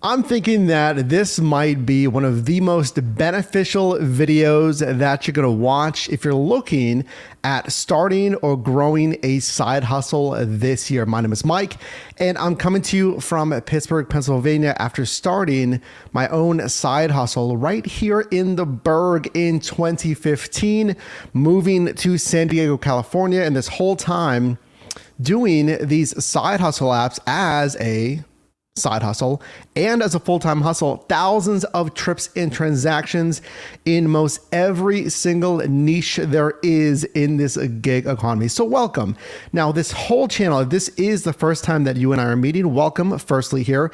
I'm thinking that this might be one of the most beneficial videos that you're going to watch if you're looking at starting or growing a side hustle this year. My name is Mike, and I'm coming to you from Pittsburgh, Pennsylvania after starting my own side hustle right here in the Burgh in 2015, moving to San Diego, California, and this whole time doing these side hustle apps as a side hustle and as a full-time hustle, thousands of trips and transactions in most every single niche there is in this gig economy. So welcome. Now, this whole channel, if this is the first time that you and I are meeting, welcome firstly here.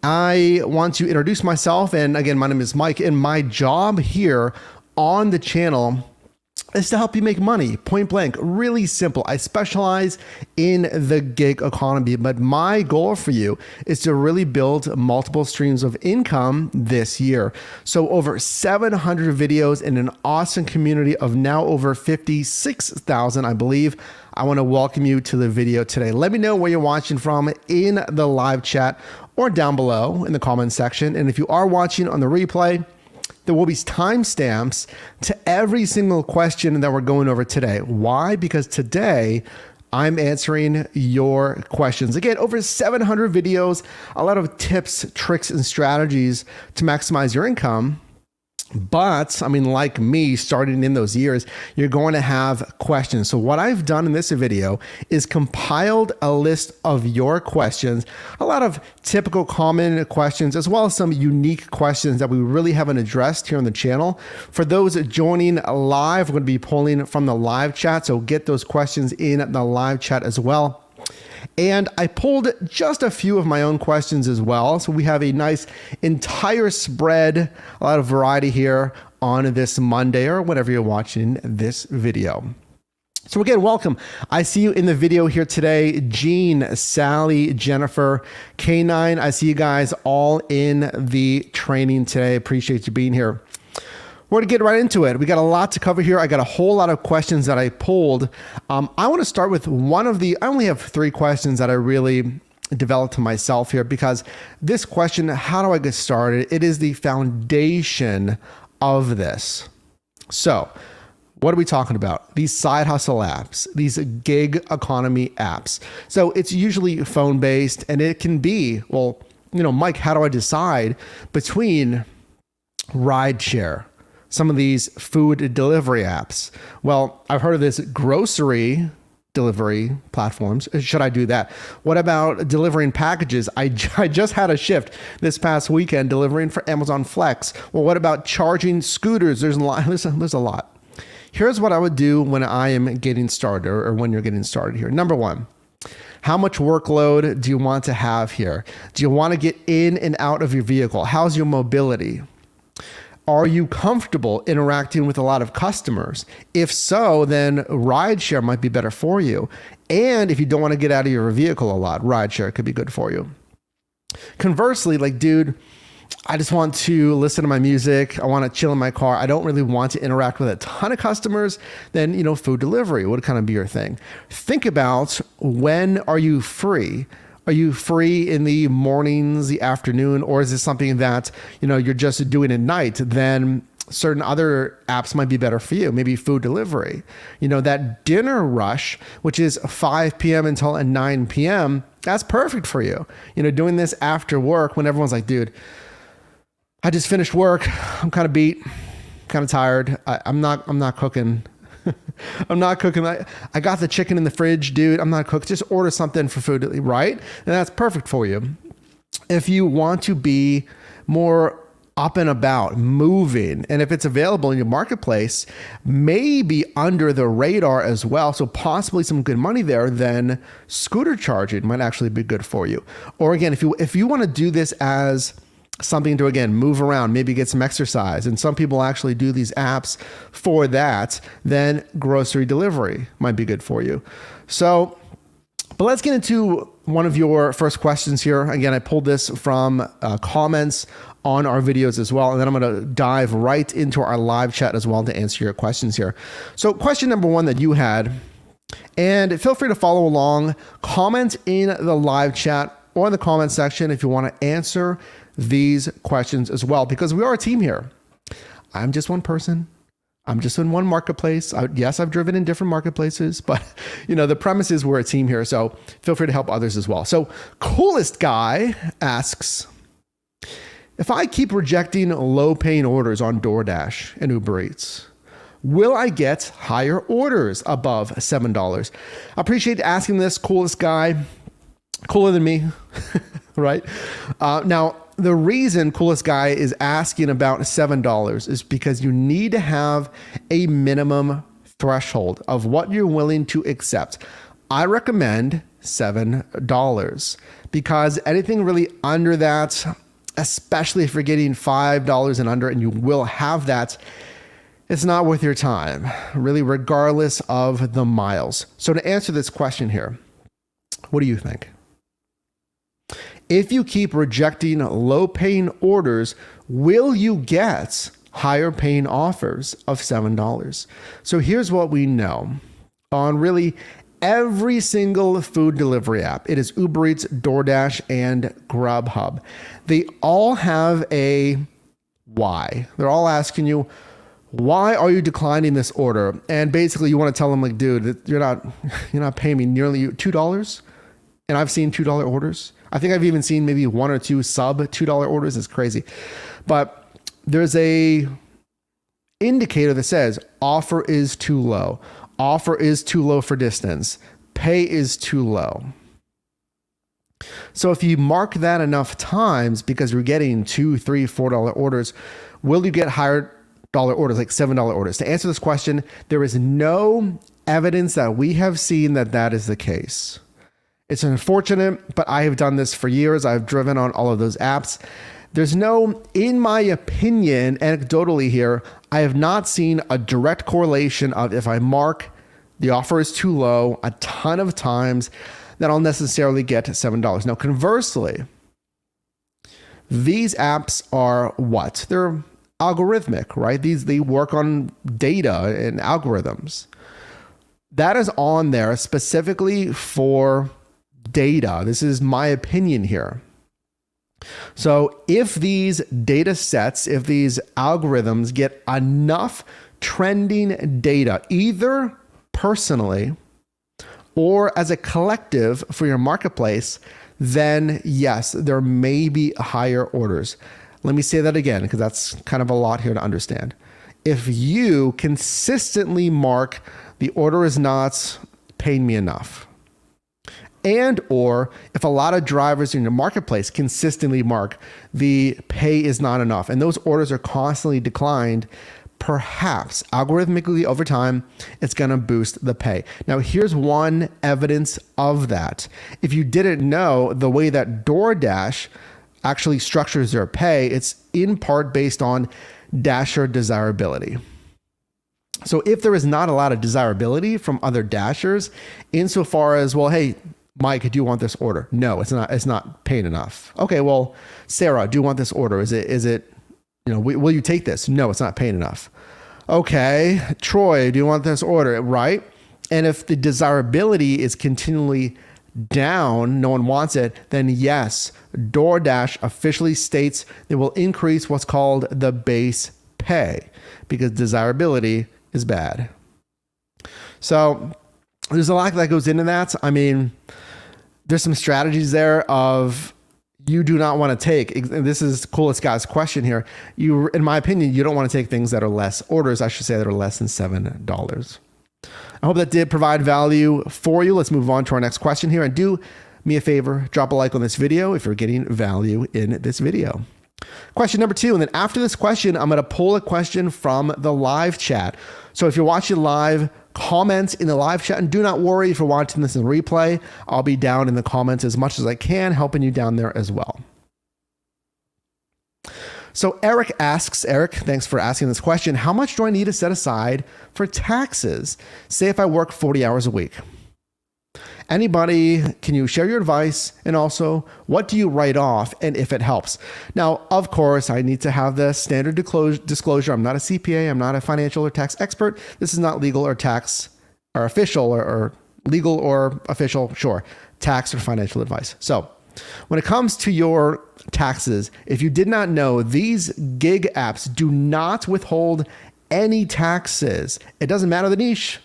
I want to introduce myself. And again, my name is Mike, and my job here on the channel is to help you make money, point blank, really simple. I specialize in the gig economy, but my goal for you is to really build multiple streams of income this year. So over 700 videos in an awesome community of now over 56,000, I believe. I want to welcome you to the video today. Let me know where you're watching from in the live chat or down below in the comments section. And if you are watching on the replay, there will be timestamps to every single question that we're going over today. Why? Because today I'm answering your questions. Again, over 700 videos, a lot of tips, tricks, and strategies to maximize your income. But I mean, like me, starting in those years, you're going to have questions. So what I've done in this video is compiled a list of your questions, a lot of typical common questions, as well as some unique questions that we really haven't addressed here on the channel. For those joining live, we're going to be pulling from the live chat. So get those questions in the live chat as well. And I pulled just a few of my own questions as well. So we have a nice entire spread, a lot of variety here on this Monday or whenever you're watching this video. So again, welcome. I see you in the video here today. Jean, Sally, Jennifer, K9. I see you guys all in the training today. Appreciate you being here. We're going to get right into it. We got a lot to cover here. I got a whole lot of questions that I pulled. I want to start with I only have 3 questions that I really developed to myself here, because this question, how do I get started? It is the foundation of this. So what are we talking about? These side hustle apps, these gig economy apps. So it's usually phone based, and it can be, well, Mike, how do I decide between Rideshare, some of these food delivery apps? Well, I've heard of this grocery delivery platforms. Should I do that? What about delivering packages? I just had a shift this past weekend delivering for Amazon Flex. Well, what about charging scooters? There's a lot. Here's what I would do when I am getting started, or when you're getting started here. Number 1, how much workload do you want to have here? Do you want to get in and out of your vehicle? How's your mobility? Are you comfortable interacting with a lot of customers? If so, then Rideshare might be better for you. And if you don't want to get out of your vehicle a lot, Rideshare could be good for you. Conversely, like, dude, I just want to listen to my music. I want to chill in my car. I don't really want to interact with a ton of customers. Then, food delivery would kind of be your thing. Think about, when are you free? Are you free in the mornings, the afternoon, or is this something that, you're just doing at night? Then certain other apps might be better for you. Maybe food delivery. That dinner rush, which is 5 p.m. until 9 p.m., that's perfect for you. Doing this after work when everyone's like, dude, I just finished work. I'm kind of beat, kind of tired. I'm not cooking. I'm not cooking. I got the chicken in the fridge, dude. I'm not cooking. Just order something for food, right? And that's perfect for you. If you want to be more up and about, moving, and if it's available in your marketplace, maybe under the radar as well, so possibly some good money there, then scooter charging might actually be good for you. Or again, if you want to do this as something to, again, move around, maybe get some exercise, and some people actually do these apps for that, then grocery delivery might be good for you. So, but let's get into one of your first questions here. Again, I pulled this from comments on our videos as well, and then I'm going to dive right into our live chat as well to answer your questions here. So question number 1 that you had, and feel free to follow along, comment in the live chat or in the comment section if you want to answer these questions as well, because we are a team here. I'm just one person. I'm just in one marketplace. Yes, I've driven in different marketplaces, but the premise is we're a team here. So feel free to help others as well. So Coolest Guy asks, if I keep rejecting low paying orders on DoorDash and Uber Eats, will I get higher orders above $7? I appreciate asking this, Coolest Guy. Cooler than me, right? Now, the reason Coolest Guy is asking about $7 is because you need to have a minimum threshold of what you're willing to accept. I recommend $7 because anything really under that, especially if you're getting $5 and under, and you will have that, it's not worth your time, really, regardless of the miles. So to answer this question here, what do you think? If you keep rejecting low paying orders, will you get higher paying offers of $7? So here's what we know on really every single food delivery app. It is Uber Eats, DoorDash, and Grubhub. They all have a why. They're all asking you, why are you declining this order? And basically you want to tell them like, dude, you're not paying me nearly $2. And I've seen $2 orders. I think I've even seen maybe one or two sub $2 orders. It's crazy. But there's a indicator that says offer is too low. Offer is too low for distance. Pay is too low. So if you mark that enough times because you're getting $2, $3, $4 orders, will you get higher dollar orders, like $7 orders? To answer this question, there is no evidence that we have seen that that is the case. It's unfortunate, but I have done this for years. I've driven on all of those apps. There's no, in my opinion, anecdotally here, I have not seen a direct correlation of if I mark the offer is too low a ton of times, that I'll necessarily get $7. Now, conversely, these apps are what? They're algorithmic, right? They work on data and algorithms. That is on there specifically for data. This is my opinion here. So if these data sets, if these algorithms get enough trending data, either personally or as a collective for your marketplace, then yes, there may be higher orders. Let me say that again, because that's kind of a lot here to understand. If you consistently mark the order is not paying me enough, and or if a lot of drivers in your marketplace consistently mark the pay is not enough and those orders are constantly declined, perhaps algorithmically over time, it's going to boost the pay. Now, here's one evidence of that. If you didn't know, the way that DoorDash actually structures their pay, it's in part based on Dasher desirability. So if there is not a lot of desirability from other Dashers, insofar as, well, hey, Mike, do you want this order? No, it's not paying enough. Okay, well, Sarah, do you want this order? Is it, will you take this? No, it's not paying enough. Okay, Troy, do you want this order? Right? And if the desirability is continually down, no one wants it, then yes, DoorDash officially states they will increase what's called the base pay because desirability is bad. So there's a lot that goes into that. I mean, there's some strategies there of you do not want to take. This is Coolest Guy's question here. You, in my opinion, you don't want to take things that are less orders, I should say, that are less than $7. I hope that did provide value for you. Let's move on to our next question here. And do me a favor, drop a like on this video if you're getting value in this video. Question number 2. And then after this question, I'm going to pull a question from the live chat. So if you're watching live, comment in the live chat, and do not worry if you're watching this in replay. I'll be down in the comments as much as I can, helping you down there as well. So Eric asks, thanks for asking this question. How much do I need to set aside for taxes? Say if I work 40 hours a week. Anybody, can you share your advice? And also, what do you write off and if it helps? Now, of course, I need to have the standard disclosure. I'm not a CPA. I'm not a financial or tax expert. This is not legal or tax or official or legal or official, sure, tax or financial advice. So when it comes to your taxes, if you did not know, these gig apps do not withhold any taxes. It doesn't matter the niche.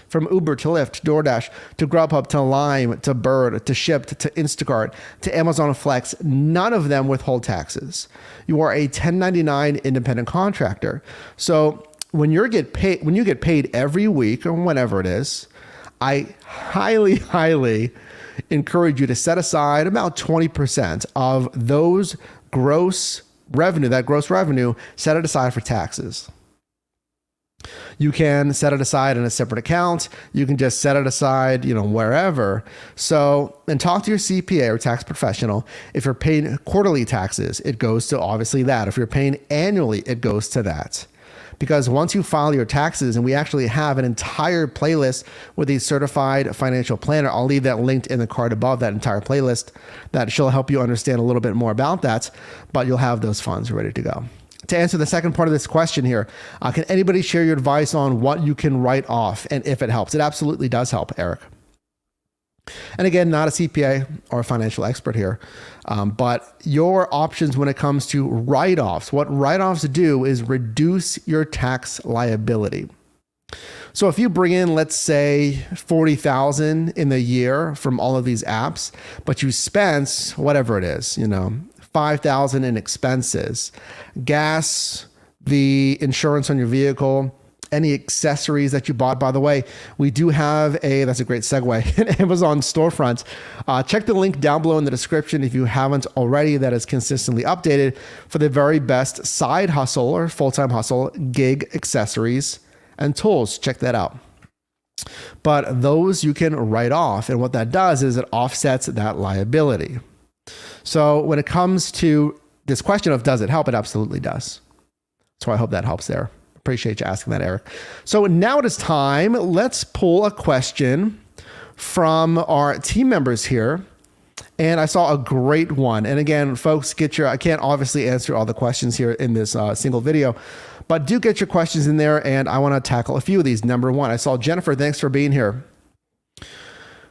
From Uber to Lyft, to DoorDash, to Grubhub, to Lime, to Bird, to Shipt, to Instacart, to Amazon Flex, none of them withhold taxes. You are a 1099 independent contractor. So when you get paid every week or whenever it is, I highly, highly encourage you to set aside about 20% of those gross revenue, set it aside for taxes. You can set it aside in a separate account. You can just set it aside, wherever. So, and talk to your CPA or tax professional. If you're paying quarterly taxes, it goes to obviously that. If you're paying annually, it goes to that. Because once you file your taxes, and we actually have an entire playlist with a certified financial planner, I'll leave that linked in the card above, that entire playlist, that she'll help you understand a little bit more about that, but you'll have those funds ready to go. To answer the second part of this question here, can anybody share your advice on what you can write off and if it helps? It absolutely does help, Eric. And again, not a CPA or a financial expert here, but your options when it comes to write-offs. What write-offs do is reduce your tax liability. So if you bring in, let's say, $40,000 in the year from all of these apps, but you spent whatever it is, $5,000 in expenses, gas, the insurance on your vehicle, any accessories that you bought. By the way, we do have that's a great segue, an Amazon storefront. Check the link down below in the description if you haven't already. That is consistently updated for the very best side hustle or full-time hustle, gig accessories and tools. Check that out. But those you can write off. And what that does is it offsets that liability. So when it comes to this question of does it help, it absolutely does. So I hope that helps there. Appreciate you asking that, Eric. So now it is time. Let's pull a question from our team members here. And I saw a great one. And again, folks, I can't obviously answer all the questions here in this single video, but do get your questions in there. And I want to tackle a few of these. Number one, I saw Jennifer. Thanks for being here.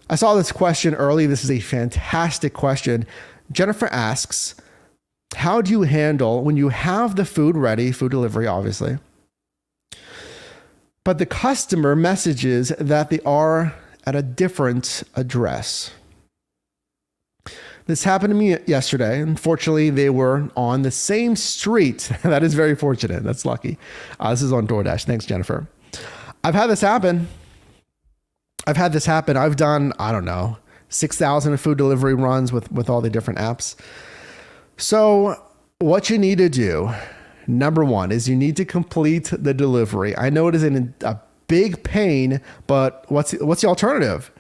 I saw this question early. This is a fantastic question. Jennifer asks, how do you handle when you have the food ready, food delivery, obviously, but the customer messages that they are at a different address? This happened to me yesterday. Unfortunately, they were on the same street. That is very fortunate. That's lucky. This is on DoorDash. Thanks, Jennifer. I've had this happen. I've done, 6,000 food delivery runs with all the different apps. So what you need to do, number one, is you need to complete the delivery. I know it is a big pain, but what's the alternative?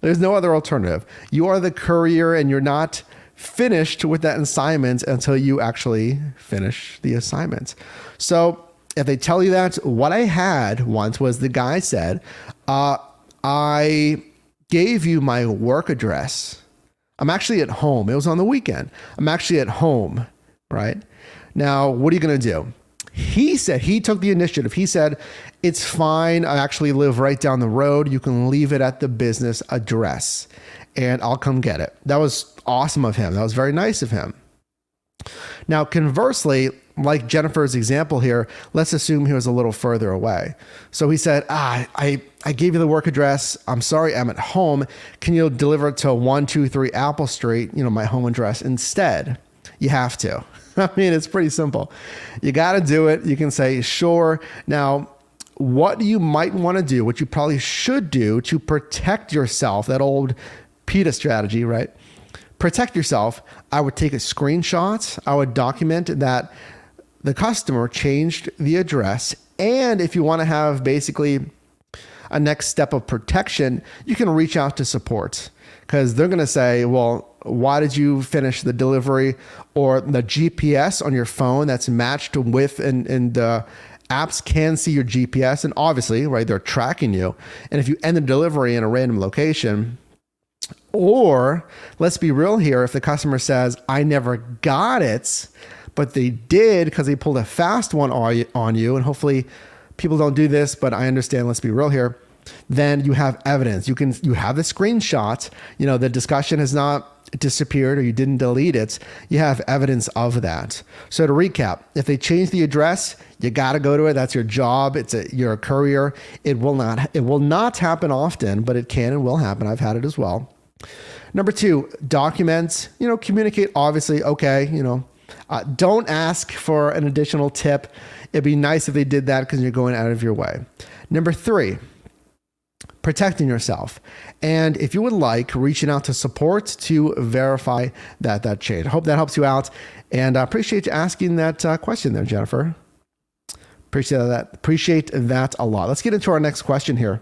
There's no other alternative. You are the courier and you're not finished with that assignment until you actually finish the assignment. So if they tell you that, what I had once was the guy said, I gave you my work address. I'm actually at home. It was on the weekend. I'm actually at home, right? Now, what are you going to do? He said, he took the initiative. He said, it's fine. I actually live right down the road. You can leave it at the business address and I'll come get it. That was awesome of him. That was very nice of him. Now, conversely, like Jennifer's example here, let's assume he was a little further away. So he said, I gave you the work address. I'm sorry, I'm at home. Can you deliver it to 123 Apple Street, my home address instead? You have to. I mean, it's pretty simple. You got to do it. You can say, sure. Now, what you might want to do, what you probably should do to protect yourself, that old PETA strategy, right? Protect yourself. I would take a screenshot. I would document that the customer changed the address. And if you want to have basically a next step of protection, you can reach out to support because they're going to say, well, why did you finish the delivery? Or the GPS on your phone that's matched with, and the apps can see your GPS. And obviously, right, they're tracking you. And if you end the delivery in a random location, or let's be real here, if the customer says, I never got it, but they did because they pulled a fast one on you, and hopefully people don't do this, but I understand, let's be real here. then you have evidence. You have the screenshot, the discussion has not disappeared or you didn't delete it. You have evidence of that. So to recap, if they change the address, you got to go to it. That's your job. You're a courier. It will not happen often, but it can and will happen. I've had it as well. Number 2, documents, communicate, obviously. Okay. Don't ask for an additional tip. It'd be nice if they did that because you're going out of your way. Number 3, protecting yourself. And if you would like, reaching out to support to verify that change. I hope that helps you out. And I appreciate you asking that question there, Jennifer. Appreciate that a lot. Let's get into our next question here.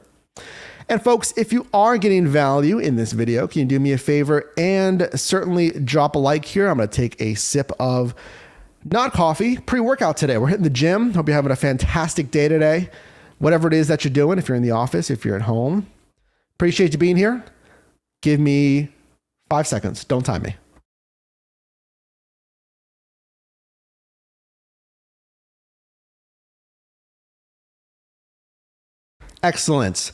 And folks, if you are getting value in this video, can you do me a favor and certainly drop a like here? I'm going to take a sip of not coffee, pre-workout today. We're hitting the gym. Hope you're having a fantastic day today. Whatever it is that you're doing, if you're in the office, if you're at home. Appreciate you being here. Give me 5 seconds. Don't time me. Excellent.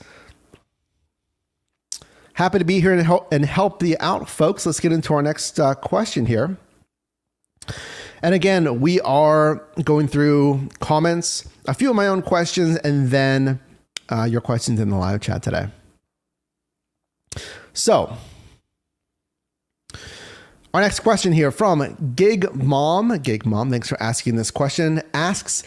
Happy to be here and help you out, folks. Let's get into our next question here. And again, we are going through comments, a few of my own questions, and then your questions in the live chat today. So, our next question here from Gig Mom. Gig Mom, thanks for asking this question. Asks,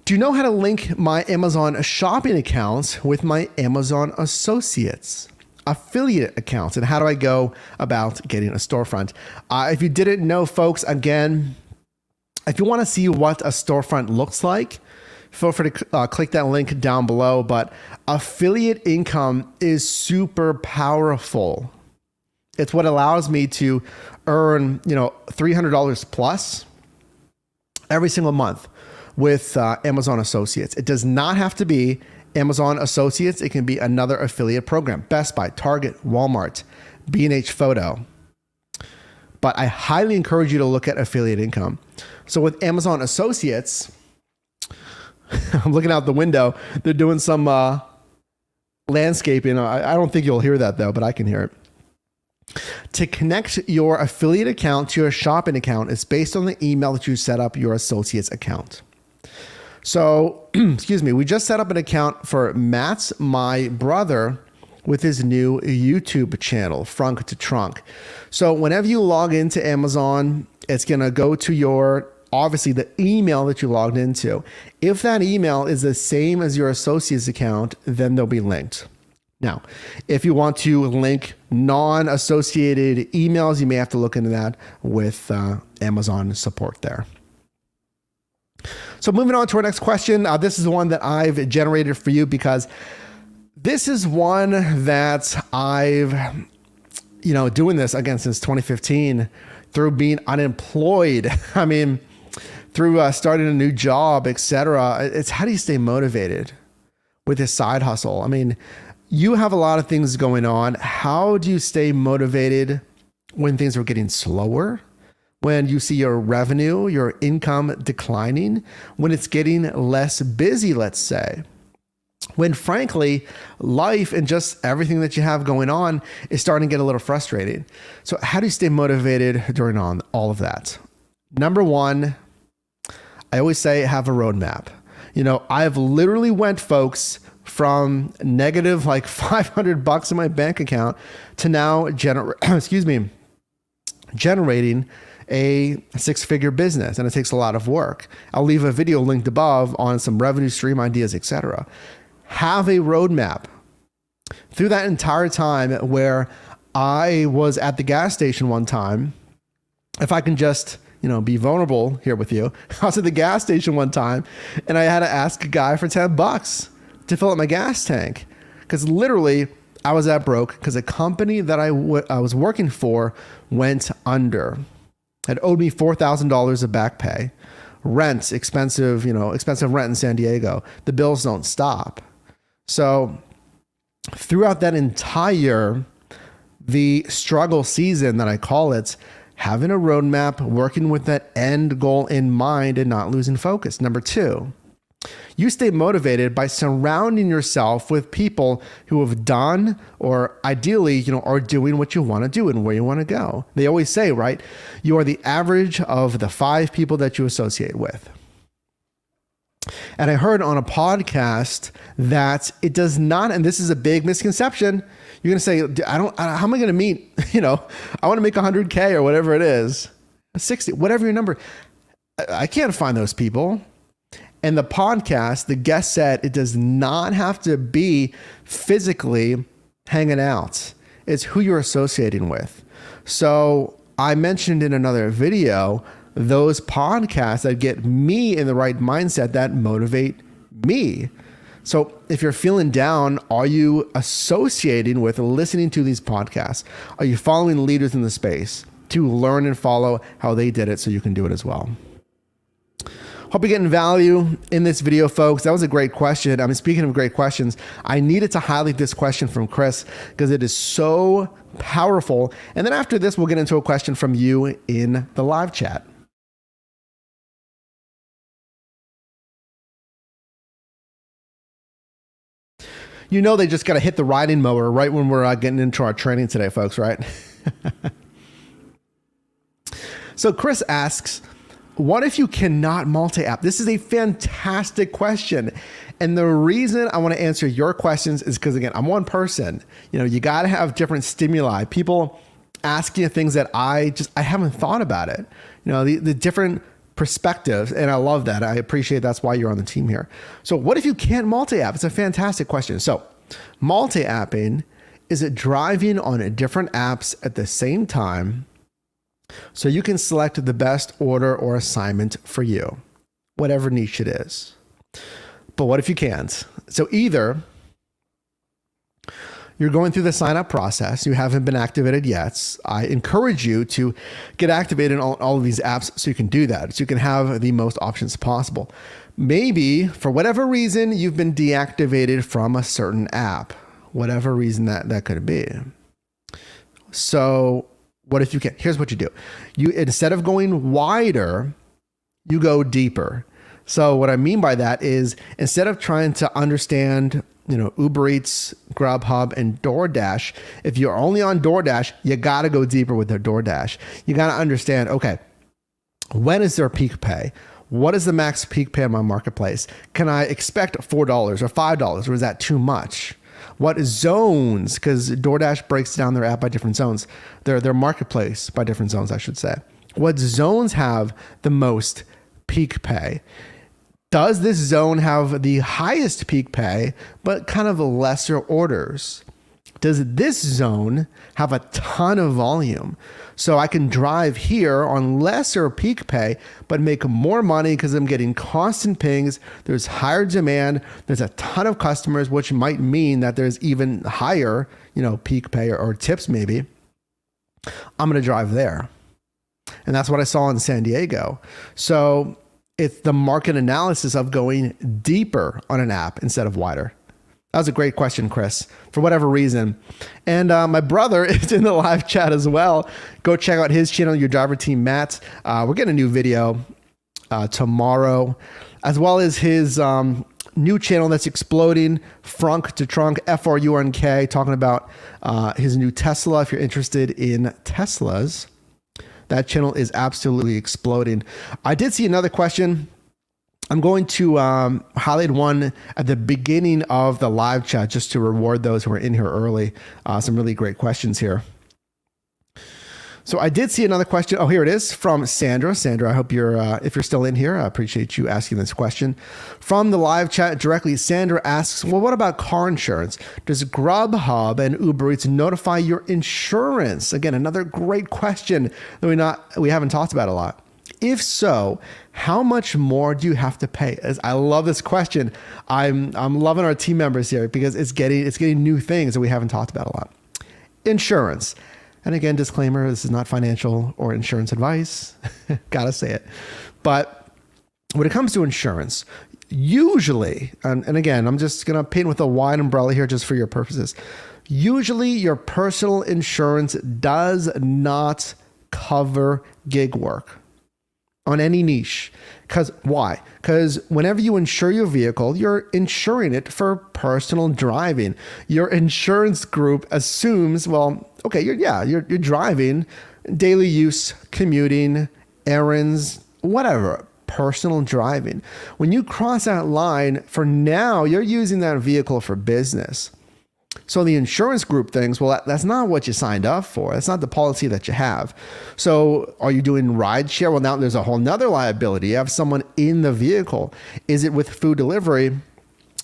do you know how to link my Amazon shopping accounts with my Amazon associates affiliate accounts? And how do I go about getting a storefront? If you didn't know, folks, again, if you want to see what a storefront looks like, feel free to click that link down below. But affiliate income is super powerful. It's what allows me to earn, $300 plus every single month with Amazon Associates. It does not have to be Amazon Associates. It can be another affiliate program, Best Buy, Target, Walmart, B&H Photo. But I highly encourage you to look at affiliate income. So with Amazon Associates, I'm looking out the window. They're doing some landscaping. I don't think you'll hear that though, but I can hear it. To connect your affiliate account to your shopping account is based on the email that you set up your associate's account. So, excuse me, we just set up an account for Matt's, my brother, with his new YouTube channel, Frunk to Trunk. So whenever you log into Amazon, it's going to go to obviously the email that you logged into. If that email is the same as your associate's account, then they'll be linked. Now, if you want to link non-associated emails, you may have to look into that with Amazon support there. So moving on to our next question. This is the one that I've generated for you because this is one that I've, doing this again since 2015 through being unemployed. I mean, through starting a new job, etc. It's how do you stay motivated with this side hustle? I mean, you have a lot of things going on. How do you stay motivated when things are getting slower? When you see your revenue, your income declining, when it's getting less busy, let's say, when frankly, life and just everything that you have going on is starting to get a little frustrating. So how do you stay motivated during all of that? Number one, I always say have a roadmap. I've literally went, folks, from negative like $500 in my bank account to now generating a 6-figure business, and it takes a lot of work. I'll leave a video linked above on some revenue stream ideas, etc. Have a roadmap. Through that entire time where I was at the gas station one time, if I can just, be vulnerable here with you, I was at the gas station one time and I had to ask a guy for $10 to fill up my gas tank because literally I was that broke because a company that I was working for went under. Had owed me $4,000 of back pay, rent, expensive rent in San Diego. The bills don't stop. So throughout that entire, the struggle season that I call it, having a roadmap, working with that end goal in mind and not losing focus. Number two, You stay motivated by surrounding yourself with people who have done, or ideally, are doing what you want to do and where you want to go. They always say, right? You are the average of the 5 people that you associate with. And I heard on a podcast that it does not, and this is a big misconception. You're going to say, how am I going to meet, I want to make 100K or whatever it is, 60, whatever your number. I can't find those people. And the podcast, the guest said, it does not have to be physically hanging out. It's who you're associating with. So I mentioned in another video, those podcasts that get me in the right mindset, that motivate me. So if you're feeling down, are you associating with listening to these podcasts? Are you following leaders in the space to learn and follow how they did it so you can do it as well? Hope you're getting value in this video, folks. That was a great question. I mean, speaking of great questions, I needed to highlight this question from Chris because it is so powerful. And then after this, we'll get into a question from you in the live chat. They just got to hit the riding mower right when we're getting into our training today, folks, right? So Chris asks, what if you cannot multi-app? This is a fantastic question. And the reason I want to answer your questions is because, again, I'm one person. You got to have different stimuli. People asking you things that I haven't thought about it. The different perspectives. And I love that. I appreciate that's why you're on the team here. So what if you can't multi-app? It's a fantastic question. So multi-apping is it driving on different apps at the same time so you can select the best order or assignment for you, whatever niche it is. But what if you can't? So either you're going through the sign up process, you haven't been activated yet. I encourage you to get activated on all of these apps so you can do that, so you can have the most options possible. Maybe for whatever reason, you've been deactivated from a certain app, whatever reason that could be. So what if you can't? Here's what you do. You, instead of going wider, you go deeper. So what I mean by that is instead of trying to understand, Uber Eats, Grubhub, and DoorDash, if you're only on DoorDash, you got to go deeper with their DoorDash. You got to understand, okay, when is their peak pay? What is the max peak pay on my marketplace? Can I expect $4 or $5, or is that too much? What zones, because DoorDash breaks down their app by different zones, their marketplace by different zones, I should say. What zones have the most peak pay? Does this zone have the highest peak pay, but kind of lesser orders? Does this zone have a ton of volume? So I can drive here on lesser peak pay, but make more money because I'm getting constant pings. There's higher demand. There's a ton of customers, which might mean that there's even higher, peak pay or tips maybe. I'm going to drive there. And that's what I saw in San Diego. So it's the market analysis of going deeper on an app instead of wider. That was a great question, Chris, for whatever reason. And my brother is in the live chat as well. Go check out his channel, Your Driver Team Matt. We're getting a new video tomorrow, as well as his new channel that's exploding, Frunk to Trunk, FRUNK, talking about his new Tesla. If you're interested in Teslas, that channel is absolutely exploding. I did see another question. I'm going to highlight one at the beginning of the live chat just to reward those who are in here early. Some really great questions here. So I did see another question. Oh, here it is from Sandra. Sandra, I hope if you're still in here, I appreciate you asking this question. From the live chat directly, Sandra asks, well, what about car insurance? Does Grubhub and Uber Eats notify your insurance? Again, another great question that we haven't talked about a lot. If so, how much more do you have to pay? As I love this question. I'm loving our team members here because it's getting new things that we haven't talked about a lot. Insurance. And again, disclaimer, this is not financial or insurance advice. Gotta say it. But when it comes to insurance, usually, and again, I'm just gonna paint with a wide umbrella here just for your purposes. Usually your personal insurance does not cover gig work. on any niche. Because why? Because whenever you insure your vehicle, you're insuring it for personal driving. Your insurance group assumes, well, okay, you're driving, daily use, commuting, errands, whatever, personal driving. When you cross that line, for now, you're using that vehicle for business. So the insurance group thinks, well, that's not what you signed up for. That's not the policy that you have. So are you doing rideshare? Well, now there's a whole nother liability. You have someone in the vehicle. Is it with food delivery?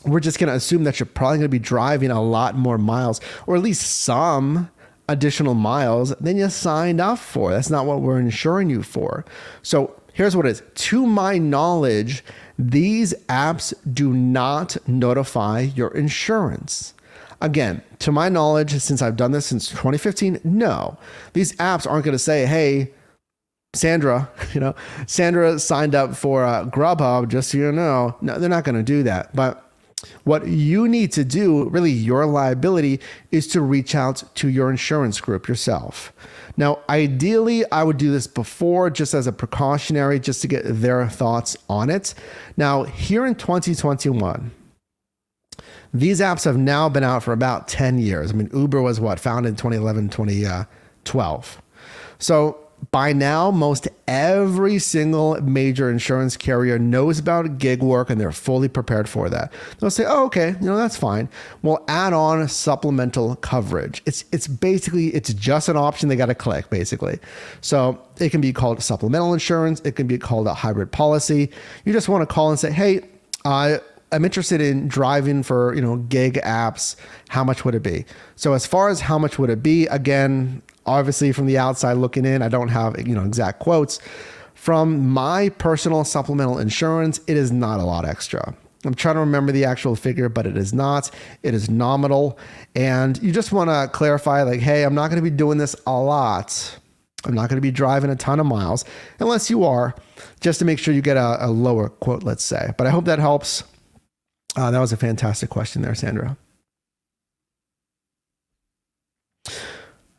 We're just going to assume that you're probably going to be driving a lot more miles, or at least some additional miles than you signed up for. That's not what we're insuring you for. So here's what it is. To my knowledge, these apps do not notify your insurance. Again, to my knowledge, since I've done this since 2015, no. These apps aren't going to say, hey, Sandra signed up for Grubhub, just so you know. No, they're not going to do that. But what you need to do, really your liability, is to reach out to your insurance group yourself. Now, ideally, I would do this before, just as a precautionary, just to get their thoughts on it. Now, here in 2021, these apps have now been out for about 10 years. I mean, Uber was founded in 2011, 2012. So by now, most every single major insurance carrier knows about gig work, and they're fully prepared for that. They'll say, oh, okay, that's fine. We'll add on supplemental coverage. It's basically, it's just an option they got to click, basically. So it can be called supplemental insurance. It can be called a hybrid policy. You just want to call and say, hey, I'm interested in driving for, gig apps. How much would it be? So as far as how much would it be, again, obviously from the outside looking in, I don't have, exact quotes. From my personal supplemental insurance, it is not a lot extra. I'm trying to remember the actual figure, but it is not. It is nominal. And you just want to clarify, like, hey, I'm not going to be doing this a lot. I'm not going to be driving a ton of miles, unless you are, just to make sure you get a lower quote, let's say. But I hope that helps. That was a fantastic question there, Sandra.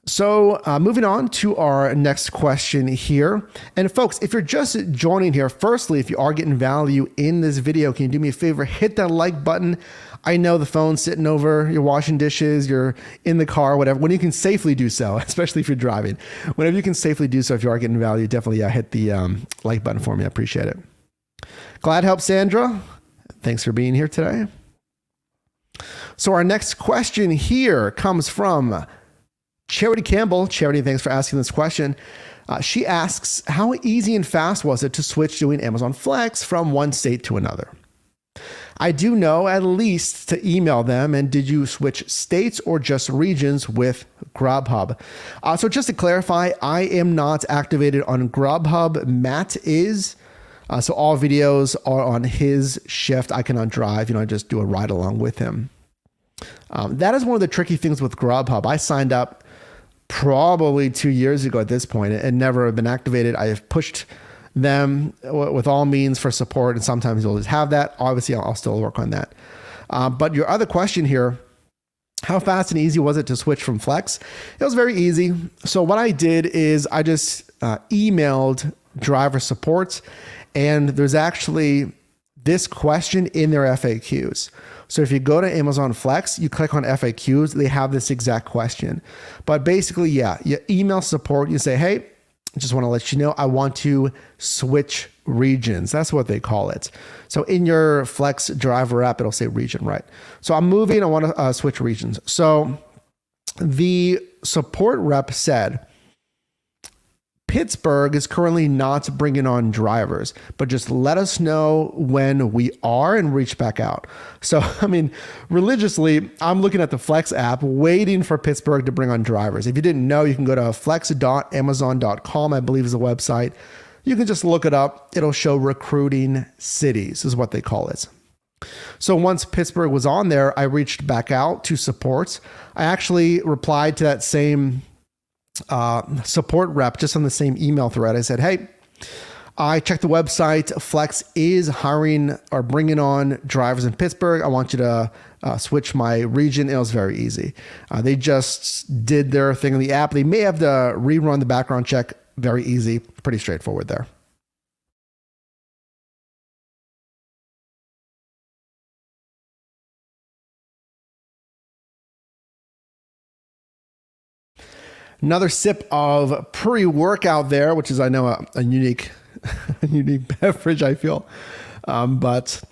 So moving on to our next question here. And folks, if you're just joining here, firstly, if you are getting value in this video, can you do me a favor? Hit that like button. I know the phone's sitting over, you're washing dishes, you're in the car, whatever, when you can safely do so, especially if you're driving. Whenever you can safely do so, if you are getting value, definitely hit the like button for me. I appreciate it. Glad to help, Sandra. Thanks for being here today. So our next question here comes from Charity Campbell. Charity, thanks for asking this question. She asks, how easy and fast was it to switch doing Amazon Flex from one state to another? I do know at least to email them. And did you switch states or just regions with Grubhub? So just to clarify, I am not activated on Grubhub. Matt is. So all videos are on his shift. I cannot drive. I just do a ride along with him. That is one of the tricky things with Grubhub. I signed up probably 2 years ago at this point and never have been activated. I have pushed them with all means for support, and sometimes you'll just have that. Obviously, I'll still work on that. But your other question here, how fast and easy was it to switch from Flex? It was very easy. So what I did is I just emailed driver support, and there's actually this question in their FAQs. So if you go to Amazon Flex, you click on FAQs, they have this exact question. But basically, you email support, you say, hey, I just want to let you know, I want to switch regions. That's what they call it. So in your Flex driver app, it'll say region, right? So I'm moving, I want to switch regions. So the support rep said, Pittsburgh is currently not bringing on drivers, but just let us know when we are and reach back out. So, religiously, I'm looking at the Flex app, waiting for Pittsburgh to bring on drivers. If you didn't know, you can go to flex.amazon.com, I believe is the website. You can just look it up. It'll show recruiting cities is what they call it. So once Pittsburgh was on there, I reached back out to support. I actually replied to that same support rep just on the same email thread. I said, hey, I checked the website. Flex is hiring or bringing on drivers in Pittsburgh. I want you to switch my region. It was very easy. They just did their thing in the app. They may have to rerun the background check. Very easy, pretty straightforward there. Another sip of pre-workout there, which is, I know, a unique, a unique beverage, I feel. But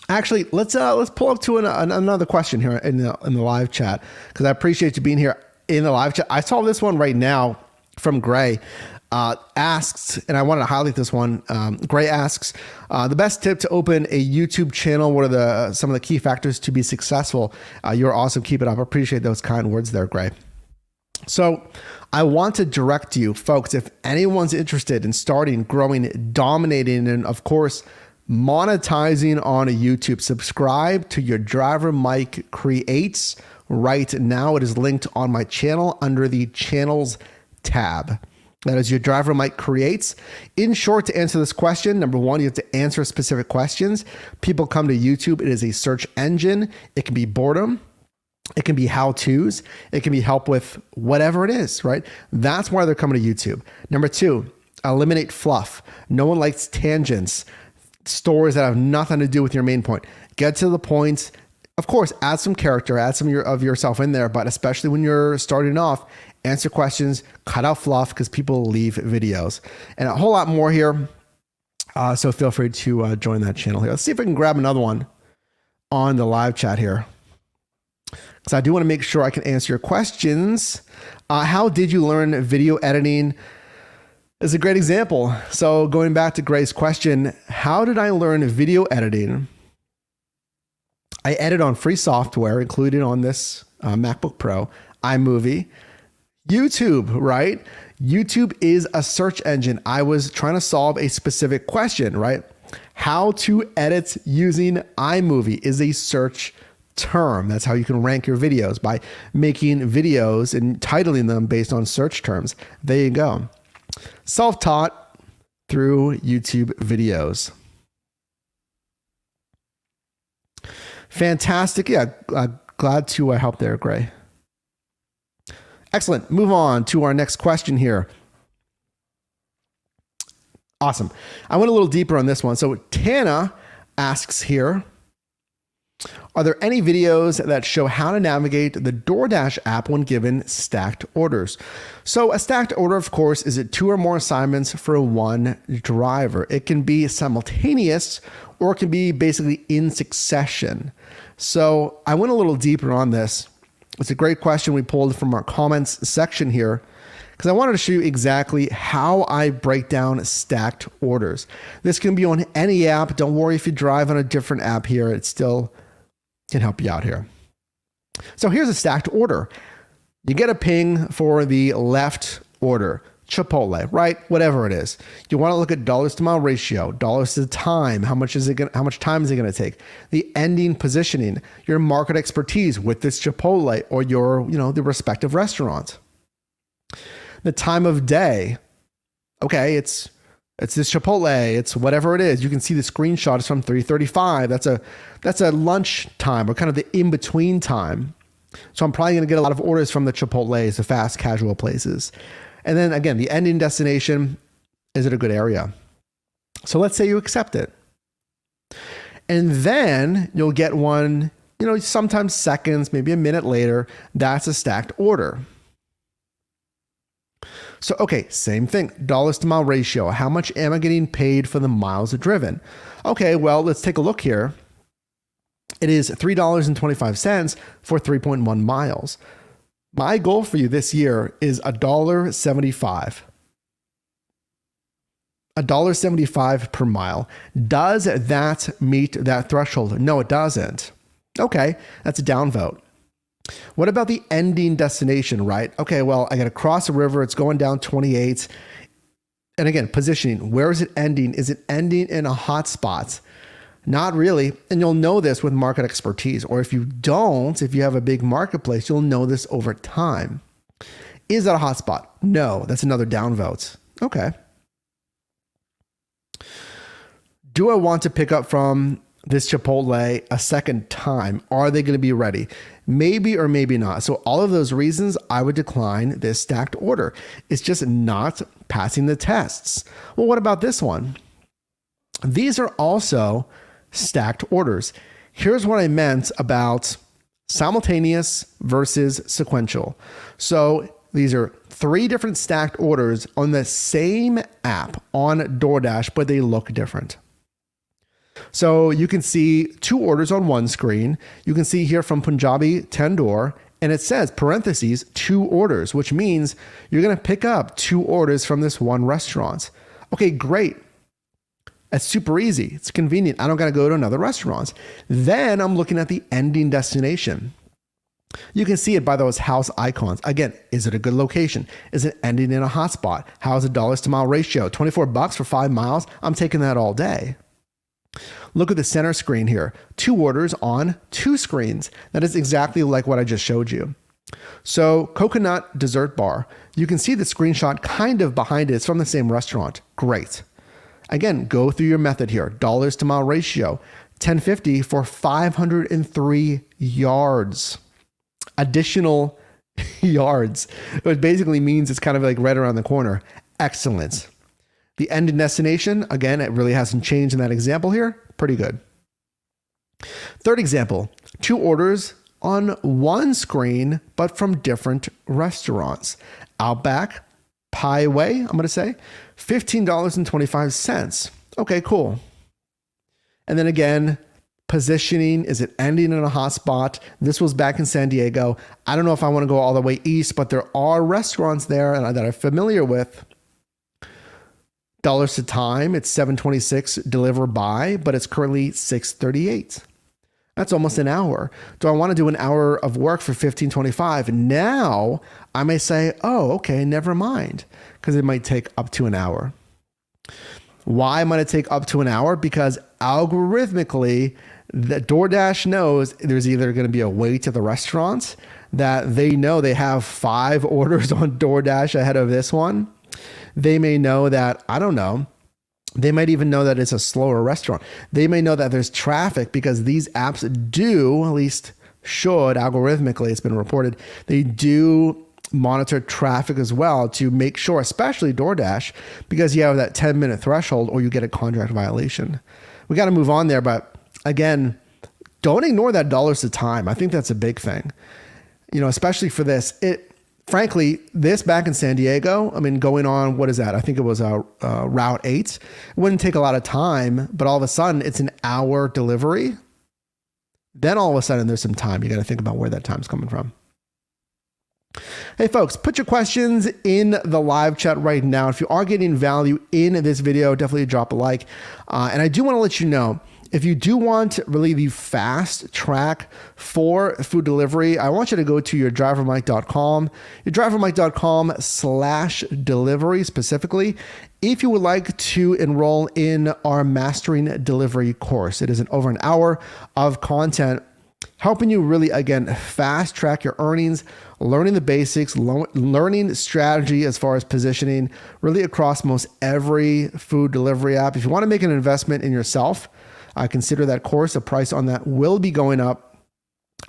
actually, let's pull up to another question here in the live chat, because I appreciate you being here in the live chat. I saw this one right now from Gray. Asks, and I wanted to highlight this one. Gray asks, the best tip to open a YouTube channel. What are some of the key factors to be successful? You're awesome. Keep it up. I appreciate those kind words there, Gray. So I want to direct you folks, if anyone's interested in starting, growing, dominating, and of course, monetizing on a YouTube, subscribe to Your Driver Mike Creates right now. It is linked on my channel under the channels tab. That is Your Driver Mike Creates. In short, to answer this question, number one, you have to answer specific questions. People come to YouTube. It is a search engine. It can be boredom. It can be how-tos. It can be help with whatever it is, right? That's why they're coming to YouTube. Number two, eliminate fluff. No one likes tangents, stories that have nothing to do with your main point. Get to the point. Of course, add some character, add some of yourself in there, but especially when you're starting off, answer questions, cut out fluff, because people leave videos. And a whole lot more here. So feel free to join that channel here. Let's see if I can grab another one on the live chat here, because I do want to make sure I can answer your questions. How did you learn video editing? Is a great example. So going back to Gray's question, how did I learn video editing? I edit on free software included on this MacBook Pro, iMovie, YouTube, right? YouTube is a search engine. I was trying to solve a specific question, right? How to edit using iMovie is a search term. That's how you can rank your videos, by making videos and titling them based on search terms. There you go. Self-taught through YouTube videos. Fantastic. Yeah, glad to help there, Gray. Excellent. Move on to our next question here. Awesome. I went a little deeper on this one. So Tana asks here, are there any videos that show how to navigate the DoorDash app when given stacked orders? So a stacked order, of course, is 2 or more assignments for one driver. It can be simultaneous, or it can be basically in succession. So I went a little deeper on this. It's a great question we pulled from our comments section here, because I wanted to show you exactly how I break down stacked orders. This can be on any app. Don't worry if you drive on a different app here. It still can help you out here. So here's a stacked order. You get a ping for the left order, Chipotle, right? Whatever it is. You want to look at dollars to mile ratio, dollars to time. How much time is it going to take? The ending positioning, your market expertise with this Chipotle or your, the respective restaurant. The time of day. Okay, it's this Chipotle, it's whatever it is. You can see the screenshot is from 3:35. That's a lunch time, or kind of the in-between time. So I'm probably going to get a lot of orders from the Chipotles, the fast casual places. And then again, the ending destination, is it a good area? So let's say you accept it. And then you'll get one, sometimes seconds, maybe a minute later. That's a stacked order. So, okay, same thing, dollars to mile ratio. How much am I getting paid for the miles driven? Okay, well, let's take a look here. It is $3.25 for 3.1 miles. My goal for you this year is $1.75. $1.75 per mile. Does that meet that threshold? No, it doesn't. Okay, that's a downvote. What about the ending destination, right? Okay, well, I got to cross a river. It's going down 28. And again, positioning. Where is it ending? Is it ending in a hot spot? Not really. And you'll know this with market expertise. Or if you don't, if you have a big marketplace, you'll know this over time. Is that a hot spot? No, that's another downvote. Okay. Do I want to pick up from this Chipotle a second time? Are they going to be ready? Maybe or maybe not. So all of those reasons, I would decline this stacked order. It's just not passing the tests. Well, what about this one? These are also stacked orders. Here's what I meant about simultaneous versus sequential. So these are 3 different stacked orders on the same app on DoorDash, but they look different. So you can see 2 orders on one screen. You can see here from Punjabi Tandoor, and it says parentheses 2 orders, which means you're going to pick up 2 orders from this one restaurant. Okay, great. That's super easy. It's convenient. I don't got to go to another restaurant. Then I'm looking at the ending destination. You can see it by those house icons. Again, is it a good location? Is it ending in a hotspot? How's the dollars to mile ratio? $24 for 5 miles? I'm taking that all day. Look at the center screen here. 2 orders on 2 screens. That is exactly like what I just showed you. So coconut dessert bar. You can see the screenshot kind of behind it. It's from the same restaurant. Great. Again, go through your method here. Dollars to mile ratio. 1050 for 503 yards. Additional yards. It basically means it's kind of like right around the corner. Excellent. The end and destination, again, it really hasn't changed in that example here. Pretty good. Third example, 2 orders on one screen, but from different restaurants. Outback, Pie Way, I'm going to say, $15.25. Okay, cool. And then again, positioning, is it ending in a hotspot? This was back in San Diego. I don't know if I want to go all the way east, but there are restaurants there that I'm familiar with. Dollars to time, it's $7.26 deliver by, but it's currently $6.38. That's almost an hour. Do I want to do an hour of work for $15.25? Now I may say, oh, okay, never mind, because it might take up to an hour. Why might it take up to an hour? Because algorithmically, the DoorDash knows there's either going to be a wait at the restaurant, that they know they have 5 orders on DoorDash ahead of this one. They may know that, I don't know, they might even know that it's a slower restaurant. They may know that there's traffic because these apps do, at least should, algorithmically, it's been reported, they do monitor traffic as well to make sure, especially DoorDash, because you have that 10-minute threshold or you get a contract violation. We got to move on there, but again, don't ignore that dollars to time. I think that's a big thing, especially for this. Frankly, this back in San Diego, I mean, going on, what is that? I think it was Route 8. It wouldn't take a lot of time, but all of a sudden it's an hour delivery. Then all of a sudden there's some time. You got to think about where that time's coming from. Hey folks, put your questions in the live chat right now. If you are getting value in this video, definitely drop a like. And I do want to let you know, if you do want really the fast track for food delivery, I want you to go to your drivermike.com, your drivermike.com/delivery specifically. If you would like to enroll in our Mastering Delivery course, it is over an hour of content helping you really, again, fast track your earnings, learning the basics, learning strategy as far as positioning, really across most every food delivery app. If you want to make an investment in yourself, I consider that course. The price on that will be going up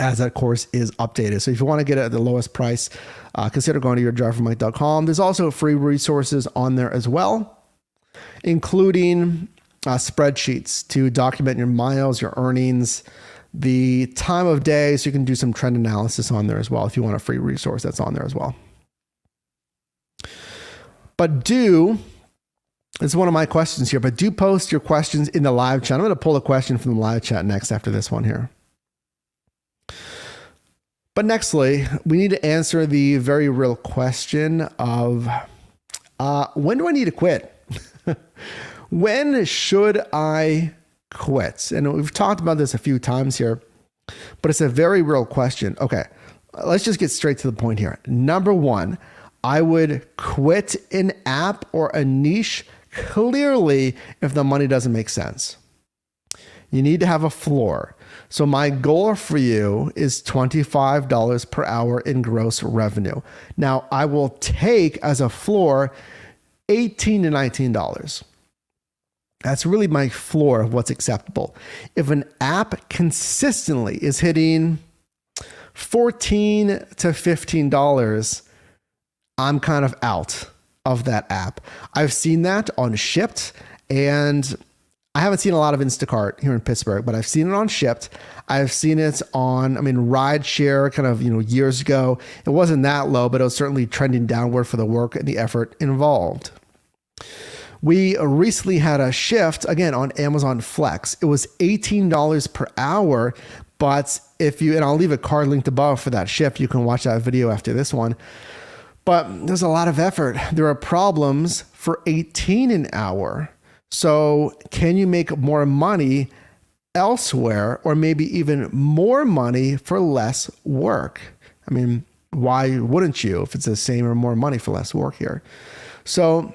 as that course is updated. So if you want to get it at the lowest price, consider going to your drivermike.com. There's also free resources on there as well, including spreadsheets to document your miles, your earnings, the time of day, so you can do some trend analysis on there as well. If you want a free resource, that's on there as well. But it's one of my questions here, but do post your questions in the live chat. I'm going to pull a question from the live chat next after this one here. But nextly, we need to answer the very real question of when do I need to quit? When should I quit? And we've talked about this a few times here, but it's a very real question. Okay, let's just get straight to the point here. Number 1, I would quit an app or a niche clearly if the money doesn't make sense. You need to have a floor. So my goal for you is $25 per hour in gross revenue. Now I will take as a floor $18 to $19. That's really my floor of what's acceptable. If an app consistently is hitting $14 to $15, I'm kind of out of that app. I've seen that on Shipped, and I haven't seen a lot of Instacart here in Pittsburgh, but I've seen it on Shipt. I've seen it on, Rideshare kind of, years ago. It wasn't that low, but it was certainly trending downward for the work and the effort involved. We recently had a shift, again, on Amazon Flex. It was $18 per hour, but and I'll leave a card linked above for that shift. You can watch that video after this one. But there's a lot of effort. There are problems for $18 an hour. So can you make more money elsewhere, or maybe even more money for less work? Why wouldn't you if it's the same or more money for less work here? So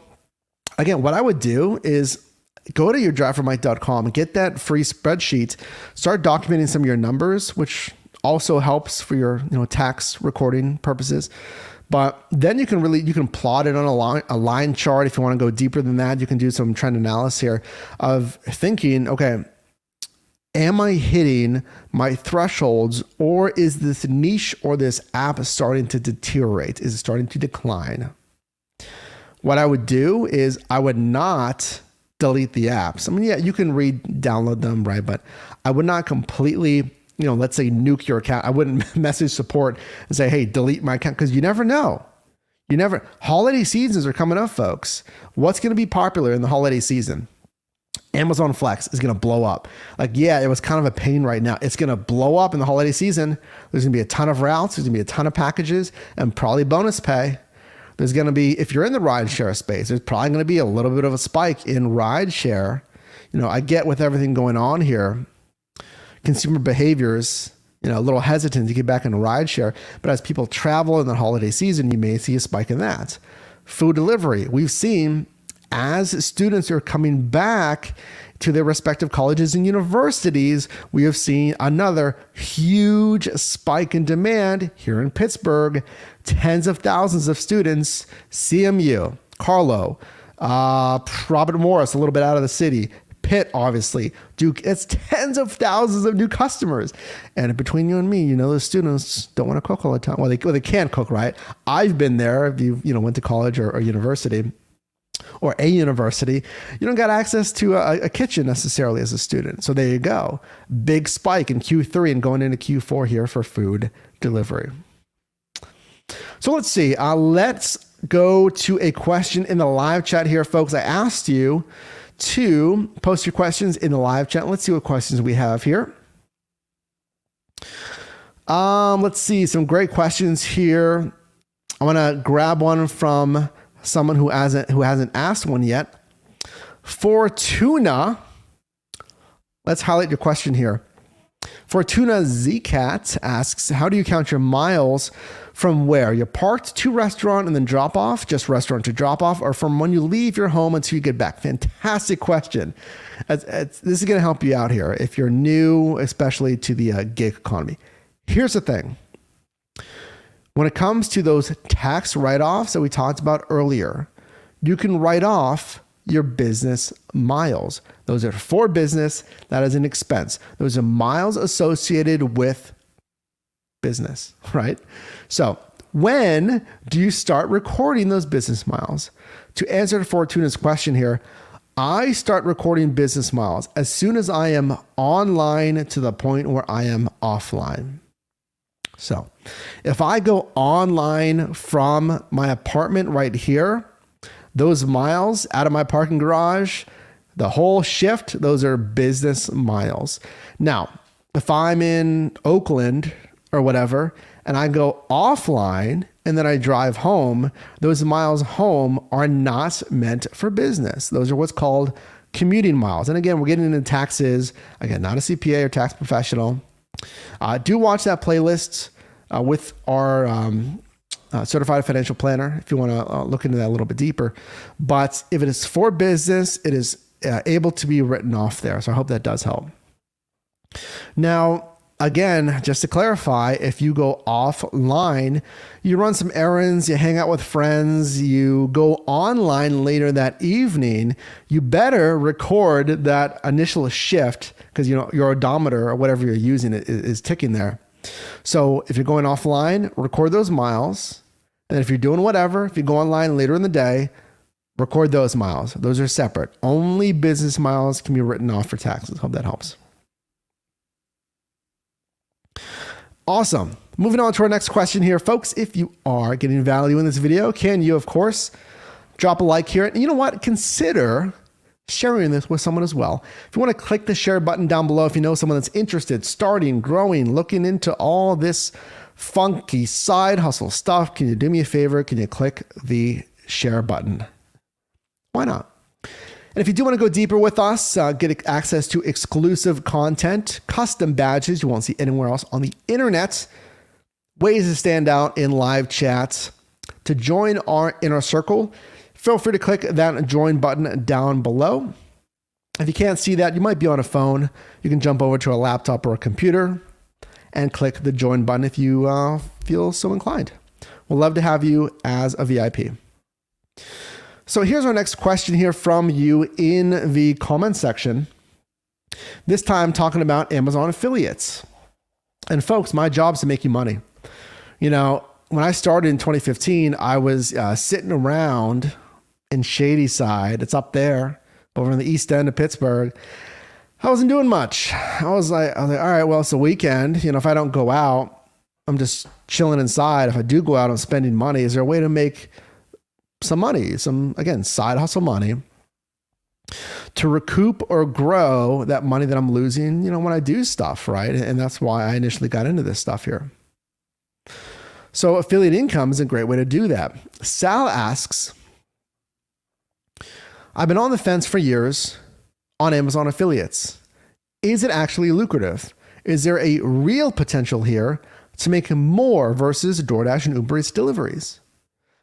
again, what I would do is go to yourdriveformike.com and get that free spreadsheet, start documenting some of your numbers, which also helps for your tax recording purposes. But then you can plot it on a line chart. If you want to go deeper than that, you can do some trend analysis here of thinking, okay, am I hitting my thresholds, or is this niche or this app starting to deteriorate? Is it starting to decline? What I would do is I would not delete the apps. You can download them, right? But I would not completely, let's say nuke your account. I wouldn't message support and say, hey, delete my account, because you never know. Holiday seasons are coming up, folks. What's going to be popular in the holiday season? Amazon Flex is going to blow up. It was kind of a pain right now. It's going to blow up in the holiday season. There's going to be a ton of routes. There's going to be a ton of packages and probably bonus pay. There's going to be, if you're in the rideshare space, there's probably going to be a little bit of a spike in rideshare. I get with everything going on here, consumer behaviors, a little hesitant to get back into rideshare. But as people travel in the holiday season, you may see a spike in that. Food delivery. We've seen as students are coming back to their respective colleges and universities, we have seen another huge spike in demand here in Pittsburgh. Tens of thousands of students, CMU, Carlo, Robert Morris, a little bit out of the city, Pitt, obviously, Duke. It's tens of thousands of new customers. And between you and me, those students don't want to cook all the time. Well, they can't cook, right? I've been there. If you went to college or university, or a university, you don't got access to a kitchen necessarily as a student. So there you go. Big spike in Q3 and going into Q4 here for food delivery. So let's see. Let's go to a question in the live chat here, folks. I asked you to post your questions in the live chat. Let's see what questions we have here. Let's see. Some great questions here. I want to grab one from someone who hasn't asked one yet. Fortuna, let's highlight your question here. Fortuna Zcat asks, how do you count your miles from where? You're parked to restaurant and then drop off, just restaurant to drop off, or from when you leave your home until you get back? Fantastic question. This is going to help you out here if you're new, especially to the gig economy. Here's the thing. When it comes to those tax write-offs that we talked about earlier, you can write off your business miles. Those are for business. That is an expense. Those are miles associated with business, right? So when do you start recording those business miles? To answer Fortuna's question here, I start recording business miles as soon as I am online to the point where I am offline. So if I go online from my apartment right here, those miles out of my parking garage, the whole shift, those are business miles. Now, if I'm in Oakland or whatever, and I go offline and then I drive home, those miles home are not meant for business. Those are what's called commuting miles. And again, we're getting into taxes. Again, not a CPA or tax professional. Do watch that playlist with our certified financial planner if you want to look into that a little bit deeper. But if it is for business, it is able to be written off there. So I hope that does help. Now, again, just to clarify, if you go offline, you run some errands, you hang out with friends, you go online later that evening, you better record that initial shift because your odometer or whatever you're using is ticking there. So if you're going offline, record those miles. And if you're doing whatever, if you go online later in the day, Record those miles. Those are separate. Only business miles can be written off for taxes. Hope that helps. Awesome. Moving on to our next question here, folks. If you are getting value in this video, can you, of course, drop a like here? And you know what? Consider sharing this with someone as well. If you want to click the share button down below, if you know someone that's interested, starting, growing, looking into all this funky side hustle stuff, can you do me a favor? Can you click the share button? Why not? And if you do want to go deeper with us, get access to exclusive content, custom badges you won't see anywhere else on the internet, ways to stand out in live chats, to join our inner circle, feel free to click that join button down below. If you can't see that, you might be on a phone. You can jump over to a laptop or a computer and click the join button if you feel so inclined. We'd love to have you as a VIP. So here's our next question here from you in the comment section. This time talking about Amazon affiliates. And folks, my job is to make you money. You know, when I started in 2015, I was sitting around in Shadyside. It's up there over in the east end of Pittsburgh. I wasn't doing much. I was like, all right, well, it's a weekend. You know, if I don't go out, I'm just chilling inside. If I do go out, I'm spending money. Is there a way to make some money, again, side hustle money to recoup or grow that money that I'm losing, you know, when I do stuff, right? And that's why I initially got into this stuff here. So affiliate income is a great way to do that. Sal asks, I've been on the fence for years on Amazon affiliates. Is it actually lucrative? Is there a real potential here to make more versus DoorDash and Uber Eats deliveries?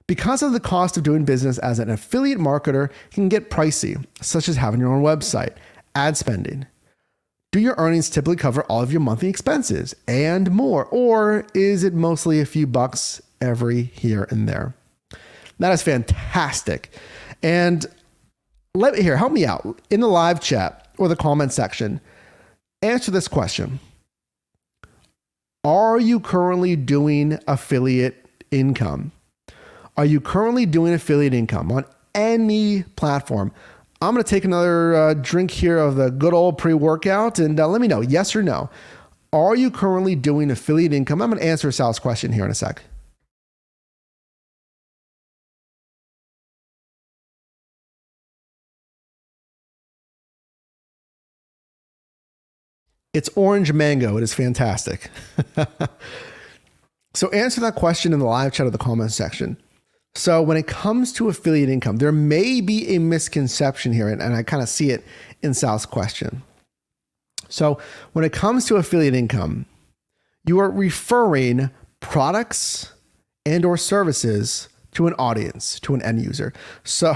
Because of the cost of doing business as an affiliate marketer can get pricey, such as having your own website, ad spending. Do your earnings typically cover all of your monthly expenses and more, or is it mostly a few bucks every here and there? That is fantastic. And help me out in the live chat or the comment section. Answer this question. Are you currently doing affiliate income? Are you currently doing affiliate income on any platform? I'm going to take another drink here of the good old pre-workout and let me know, yes or no. Are you currently doing affiliate income? I'm going to answer Sal's question here in a sec. It's orange mango. It is fantastic. So answer that question in the live chat or the comment section. So when it comes to affiliate income, there may be a misconception here, and I kind of see it in Sal's question. So when it comes to affiliate income, you are referring products and or services to an audience, to an end user. So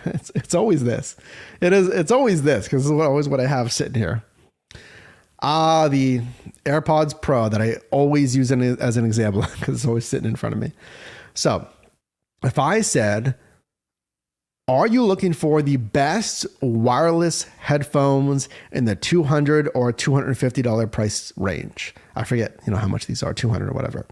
it's always this. It's always this, because this is always what I have sitting here. The AirPods Pro that I always use as an example because it's always sitting in front of me. So if I said, are you looking for the best wireless headphones in the $200 or $250 price range? I forget, how much these are, 200 or whatever.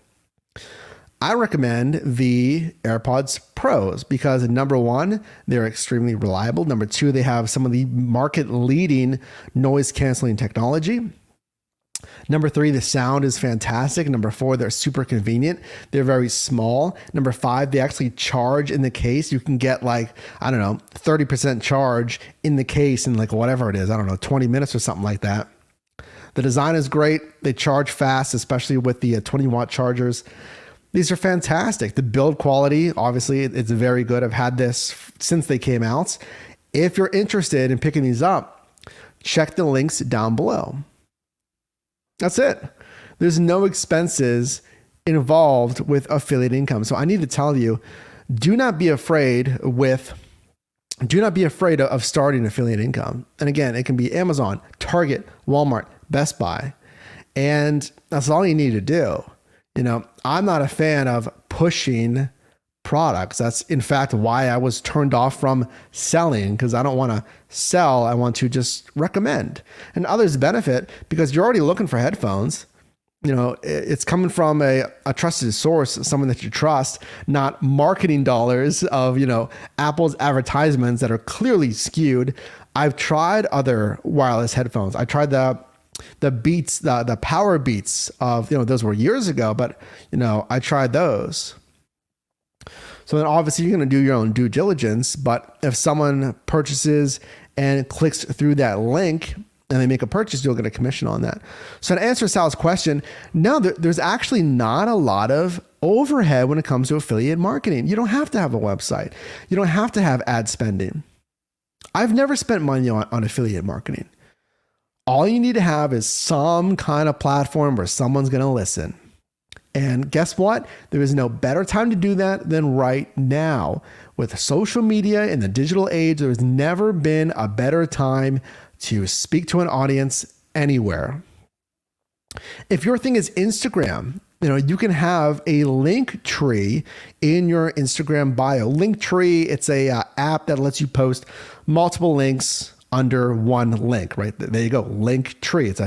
I recommend the AirPods Pros because number one, they're extremely reliable. Number two, they have some of the market leading noise canceling technology. Number three, the sound is fantastic. Number four, they're super convenient. They're very small. Number five, they actually charge in the case. You can get 30% charge in the case in whatever it is, 20 minutes or something like that. The design is great. They charge fast, especially with the 20-watt chargers. These are fantastic. The build quality, obviously, it's very good. I've had this since they came out. If you're interested in picking these up, check the links down below. That's it. There's no expenses involved with affiliate income. So I need to tell you, do not be afraid of starting affiliate income. And again, it can be Amazon, Target, Walmart, Best Buy. And that's all you need to do. I'm not a fan of pushing products. That's in fact why I was turned off from selling, because I don't want to sell. I want to just recommend, and others benefit because you're already looking for headphones. it's coming from a trusted source, someone that you trust, not marketing dollars of, Apple's advertisements that are clearly skewed. I've tried other wireless headphones. I tried the Beats, the Power Beats of, those were years ago, but, I tried those. So then obviously you're going to do your own due diligence, but if someone purchases and clicks through that link and they make a purchase, you'll get a commission on that. So to answer Sal's question, no, there's actually not a lot of overhead when it comes to affiliate marketing. You don't have to have a website. You don't have to have ad spending. I've never spent money on affiliate marketing. All you need to have is some kind of platform where someone's going to listen. And guess what? There is no better time to do that than right now. With social media in the digital age, there's never been a better time to speak to an audience anywhere. If your thing is Instagram, you can have a link tree in your Instagram bio. Linktree, it's a app that lets you post multiple links under one link, right? There you go, Linktree.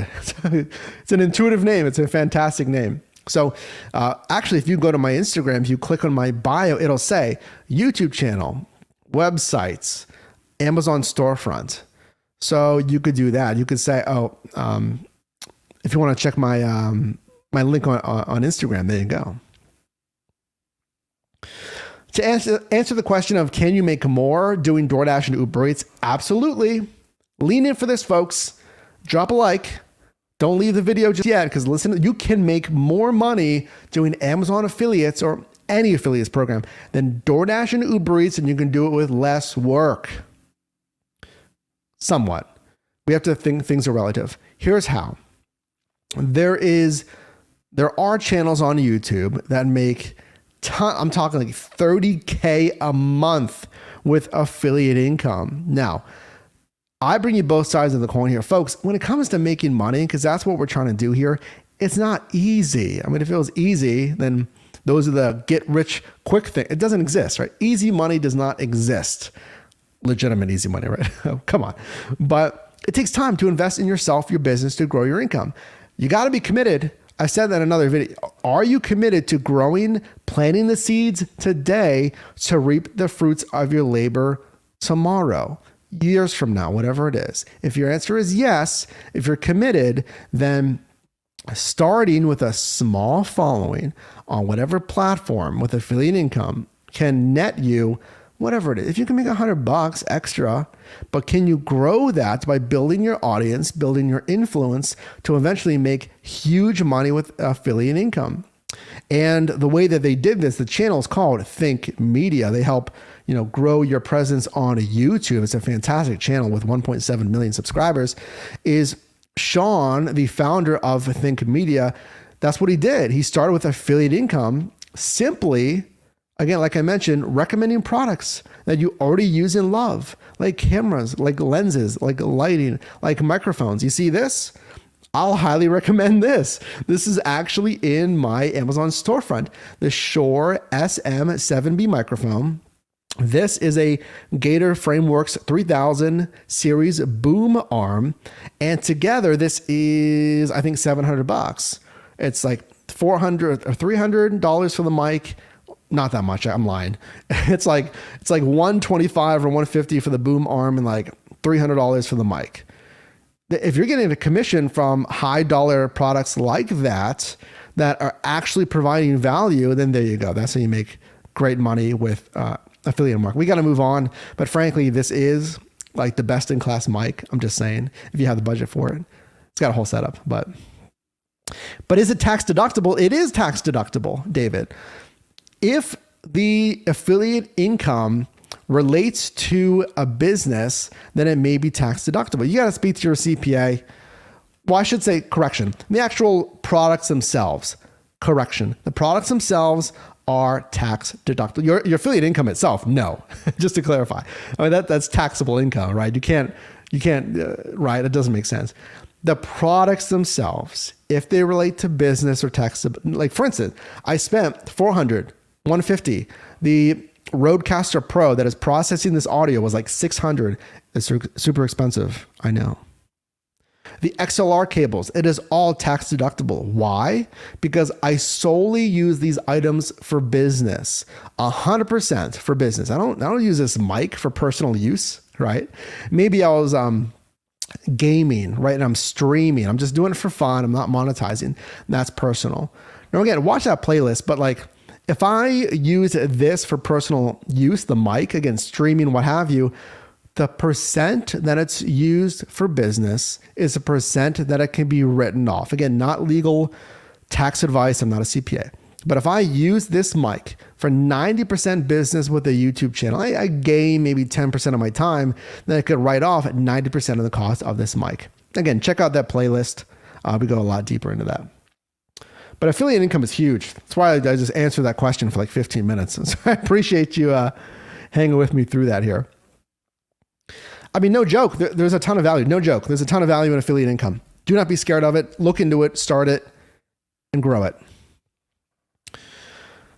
It's an intuitive name. It's a fantastic name. So actually, if you go to my Instagram, if you click on my bio, it'll say YouTube channel, websites, Amazon storefront. So you could do that. You could say, if you want to check my my link on Instagram, there you go. To answer the question of can you make more doing DoorDash and Uber Eats? Absolutely. Lean in for this, folks. Drop a like. Don't leave the video just yet, because listen, you can make more money doing Amazon affiliates or any affiliates program than DoorDash and Uber Eats, and you can do it with less work. Somewhat. We have to think things are relative. Here's how. There are channels on YouTube that make I'm talking like $30K a month with affiliate income. Now, I bring you both sides of the coin here. Folks, when it comes to making money, because that's what we're trying to do here, it's not easy. I mean, if it was easy, then those are the get rich quick thing. It doesn't exist, right? Easy money does not exist. Legitimate easy money, right? Come on. But it takes time to invest in yourself, your business, to grow your income. You got to be committed. I said that in another video. Are you committed to growing, planting the seeds today to reap the fruits of your labor tomorrow, years from now, whatever it is? If your answer is yes, if you're committed, then starting with a small following on whatever platform with affiliate income can net you whatever it is. If you can make $100 extra, but can you grow that by building your audience, building your influence to eventually make huge money with affiliate income? And the way that they did this, the channel is called Think Media. They help, grow your presence on YouTube. It's a fantastic channel with 1.7 million subscribers. Is Sean, the founder of Think Media, that's what he did. He started with affiliate income simply, again, like I mentioned, recommending products that you already use and love, like cameras, like lenses, like lighting, like microphones. You see this? I'll highly recommend this. This is actually in my Amazon storefront, the Shure SM7B microphone. This is a Gator Frameworks 3000 series boom arm. And together, this is, I think, $700. It's like $400 or $300 for the mic. Not that much. I'm lying. It's like $125 or $150 for the boom arm and like $300 for the mic. If you're getting a commission from high dollar products like that are actually providing value, then there you go. That's how you make great money with affiliate marketing. We got to move on. But frankly, this is like the best in class mic. I'm just saying, if you have the budget for it, it's got a whole setup. But is it tax deductible? It is tax deductible, David. If the affiliate income relates to a business, then it may be tax deductible. You got to speak to your CPA. Well, I should say, correction, the actual products themselves, correction. The products themselves are tax deductible. Your affiliate income itself, no, just to clarify. I mean, that's taxable income, right? You can't, right? It doesn't make sense. The products themselves, if they relate to business or tax, like for instance, I spent $400, $150. The Rodecaster Pro that is processing this audio was like $600. It's super expensive. I know. The XLR cables, it is all tax deductible. Why? Because I solely use these items for business, 100% for business. I don't use this mic for personal use, right? Maybe I was gaming, right? And I'm streaming. I'm just doing it for fun. I'm not monetizing. That's personal. Now again, watch that playlist, but like if I use this for personal use, the mic, again, streaming, what have you, the percent that it's used for business is a percent that it can be written off. Again, not legal tax advice. I'm not a CPA. But if I use this mic for 90% business with a YouTube channel, I gain maybe 10% of my time, then I could write off 90% of the cost of this mic. Again, check out that playlist. We go a lot deeper into that. But affiliate income is huge. That's why I just answered that question for like 15 minutes. So I appreciate you hanging with me through that here. I mean, no joke. There's a ton of value. No joke. There's a ton of value in affiliate income. Do not be scared of it. Look into it, start it, and grow it.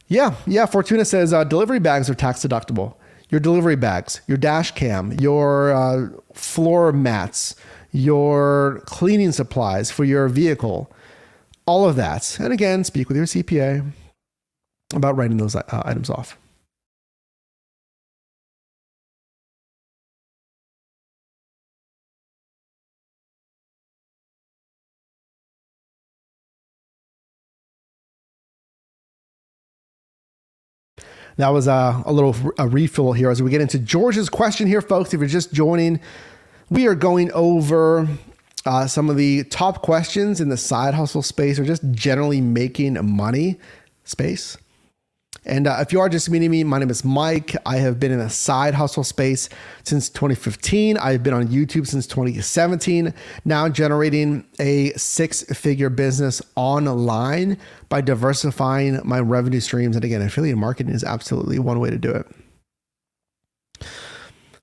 Yeah. Fortuna says delivery bags are tax deductible. Your delivery bags, your dash cam, your floor mats, your cleaning supplies for your vehicle, all of that. And again, speak with your CPA about writing those items off. That was a little refill here as we get into George's question here, folks. If you're just joining, we are going over some of the top questions in the side hustle space or just generally making money space. And if you are just meeting me, my name is Mike. I have been in the side hustle space since 2015. I've been on YouTube since 2017, now generating a 6-figure business online by diversifying my revenue streams. And again, affiliate marketing is absolutely one way to do it.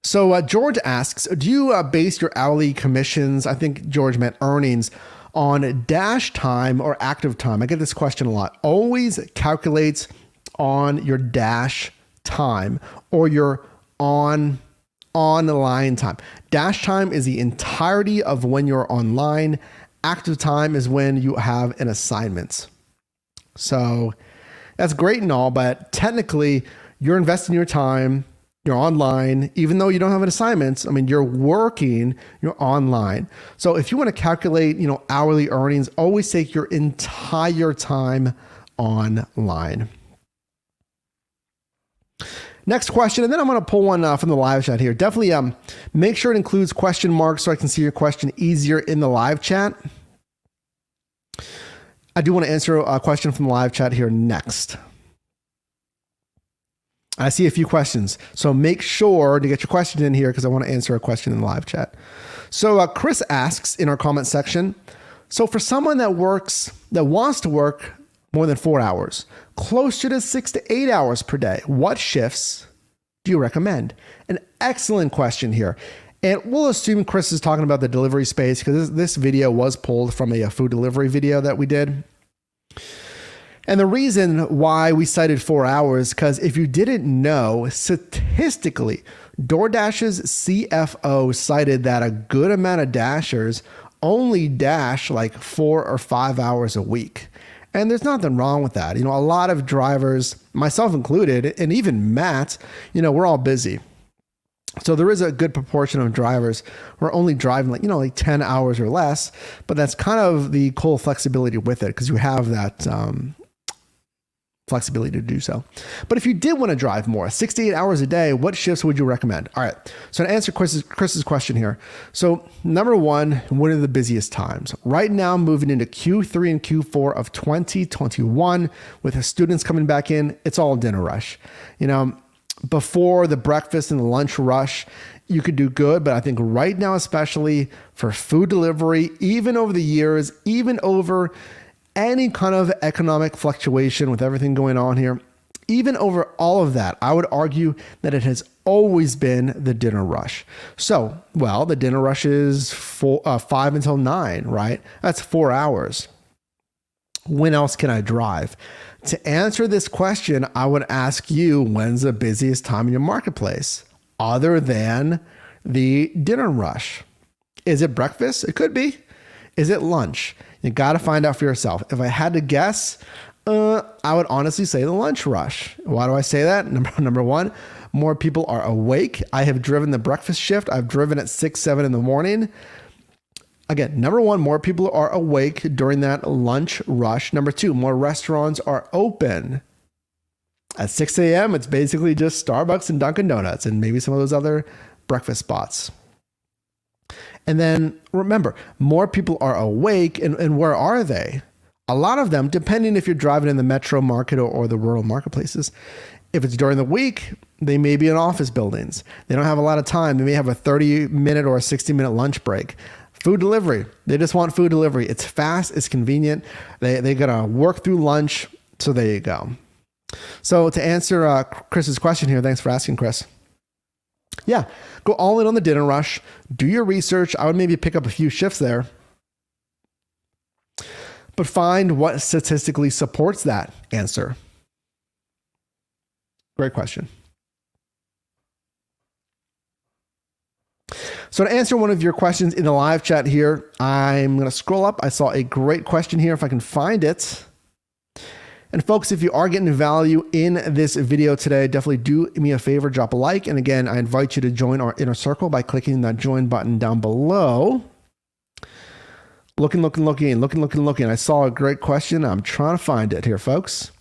So George asks, do you base your hourly commissions, I think George meant earnings, on dash time or active time? I get this question a lot. Always calculates on your dash time or your online time. Dash time is the entirety of when you're online. Active time is when you have an assignment. So that's great and all, but technically you're investing your time, you're online, even though you don't have an assignment. I mean, you're working, you're online. So if you want to calculate, hourly earnings, always take your entire time online. Next question, and then I'm going to pull one from the live chat here. Definitely make sure it includes question marks so I can see your question easier in the live chat. I do want to answer a question from the live chat here next. I see a few questions, so make sure to get your question in here because I want to answer a question in the live chat. So Chris asks in our comment section, so for someone that wants to work more than 4 hours, closer to 6 to 8 hours per day, what shifts do you recommend? An excellent question here. And we'll assume Chris is talking about the delivery space because this video was pulled from a food delivery video that we did. And the reason why we cited 4 hours, because if you didn't know, statistically, DoorDash's CFO cited that a good amount of dashers only dash like 4 or 5 hours a week. And there's nothing wrong with that. A lot of drivers, myself included, and even Matt, we're all busy. So there is a good proportion of drivers who are only driving like 10 hours or less, but that's kind of the cool flexibility with it because you have that flexibility to do so. But if you did want to drive more, 6 to 8 hours a day, what shifts would you recommend? All right. So to answer Chris's question here. So number one, what are the busiest times? Right now, moving into Q3 and Q4 of 2021 with the students coming back in, it's all dinner rush. Before the breakfast and the lunch rush, you could do good. But I think right now, especially for food delivery, even over the years, even over any kind of economic fluctuation with everything going on here, even over all of that, I would argue that it has always been the dinner rush. So, the dinner rush is 5 until 9, right? That's 4 hours. When else can I drive? To answer this question, I would ask you, when's the busiest time in your marketplace other than the dinner rush? Is it breakfast? It could be. Is it lunch? You got to find out for yourself. If I had to guess, I would honestly say the lunch rush. Why do I say that? Number one, more people are awake. I have driven the breakfast shift. I've driven at 6, 7 in the morning. Again, number one, more people are awake during that lunch rush. Number two, more restaurants are open. At 6 a.m., it's basically just Starbucks and Dunkin' Donuts and maybe some of those other breakfast spots. And then remember, more people are awake, and where are they? A lot of them, depending if you're driving in the metro market or the rural marketplaces, if it's during the week, they may be in office buildings. They don't have a lot of time. They may have a 30-minute or a 60-minute lunch break. Food delivery. They just want food delivery. It's fast. It's convenient. They got to work through lunch. So there you go. So to answer Chris's question here, thanks for asking, Chris. Yeah, go all in on the dinner rush. Do your research. I would maybe pick up a few shifts there. But find what statistically supports that answer. Great question. So to answer one of your questions in the live chat here, I'm going to scroll up. I saw a great question here if I can find it. And folks, if you are getting value in this video today, definitely do me a favor, drop a like. And again, I invite you to join our inner circle by clicking that join button down below. Looking. I saw a great question. I'm trying to find it here, folks.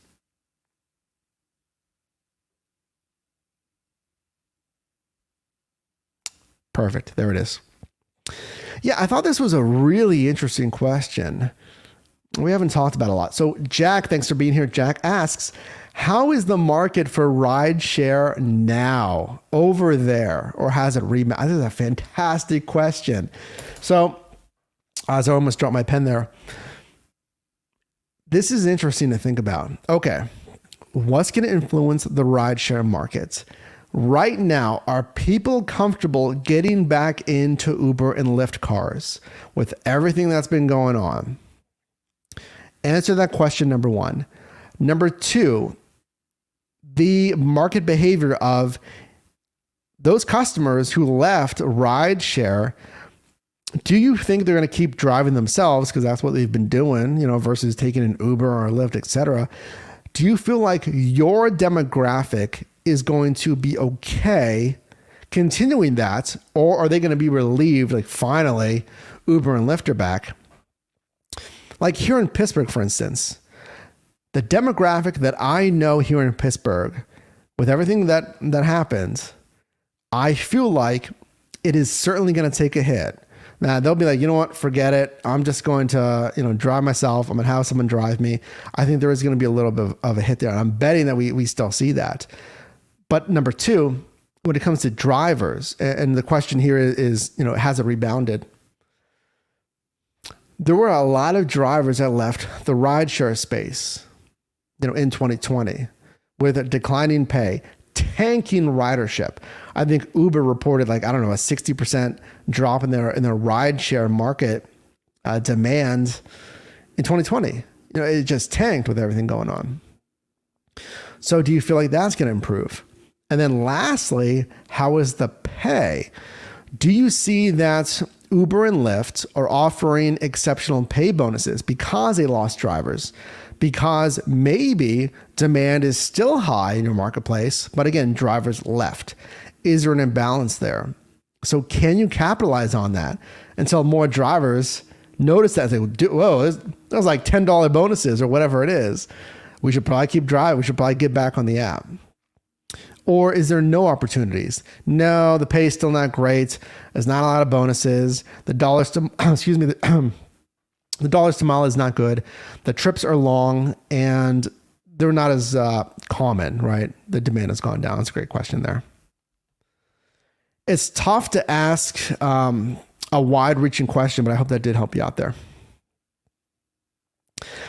Perfect. There it is. Yeah, I thought this was a really interesting question. We haven't talked about a lot. So Jack, thanks for being here. Jack asks, how is the market for rideshare now over there? Or has it rebounded? This is a fantastic question. So as I almost dropped my pen there, this is interesting to think about. Okay, what's going to influence the rideshare market? Right now, are people comfortable getting back into Uber and Lyft cars with everything that's been going on? Answer that question, number one. Number two, the market behavior of those customers who left rideshare. Do you think they're going to keep driving themselves because that's what they've been doing, versus taking an Uber or a Lyft, etc.? Do you feel like your demographic is going to be okay continuing that, or are they going to be relieved, like finally Uber and Lyft are back? Like here in Pittsburgh, for instance, the demographic that I know here in Pittsburgh, with everything that happened, I feel like it is certainly going to take a hit. Now they'll be like, you know what, forget it. I'm just going to, drive myself. I'm going to have someone drive me. I think there is going to be a little bit of a hit there. And I'm betting that we still see that. But number two, when it comes to drivers, and the question here is, has it rebounded? There were a lot of drivers that left the rideshare space, in 2020 with a declining pay, tanking ridership. I think Uber reported a 60% drop in their rideshare market demand in 2020. It just tanked with everything going on. So do you feel like that's going to improve? And then lastly, how is the pay? Do you see that Uber and Lyft are offering exceptional pay bonuses because they lost drivers? Because maybe demand is still high in your marketplace, but again, drivers left. Is there an imbalance there? So can you capitalize on that until more drivers notice that? They do, whoa, that was like $10 bonuses or whatever it is. We should probably keep driving. We should probably get back on the app. Or is there no opportunities? No, the pay is still not great. There's not a lot of bonuses. The dollars to, the dollars to mile is not good. The trips are long and they're not as common, right? The demand has gone down. That's a great question there. It's tough to ask a wide-reaching question, but I hope that did help you out there.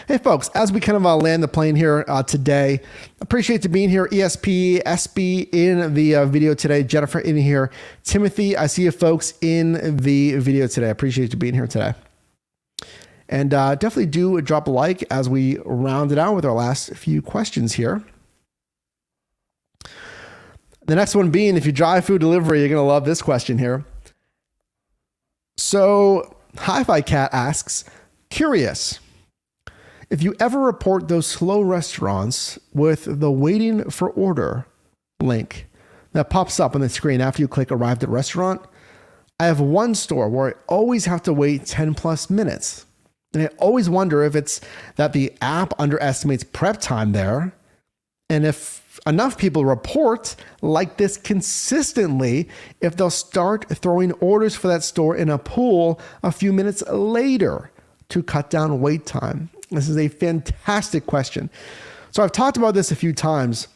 Hey folks, as we kind of land the plane here today, appreciate you being here. ESP, SB in the video today, Jennifer in here, Timothy, I see you folks in the video today. I appreciate you being here today. And definitely do drop a like as we round it out with our last few questions here. The next one being, if you drive food delivery, you're going to love this question here. So Hi-Fi Cat asks, curious, if you ever report those slow restaurants with the waiting for order link that pops up on the screen after you click arrived at restaurant, I have one store where I always have to wait 10 plus minutes. And I always wonder if it's that the app underestimates prep time there. And if enough people report like this consistently, if they'll start throwing orders for that store in a pool a few minutes later to cut down wait time. This is a fantastic question. So I've talked about this a few times.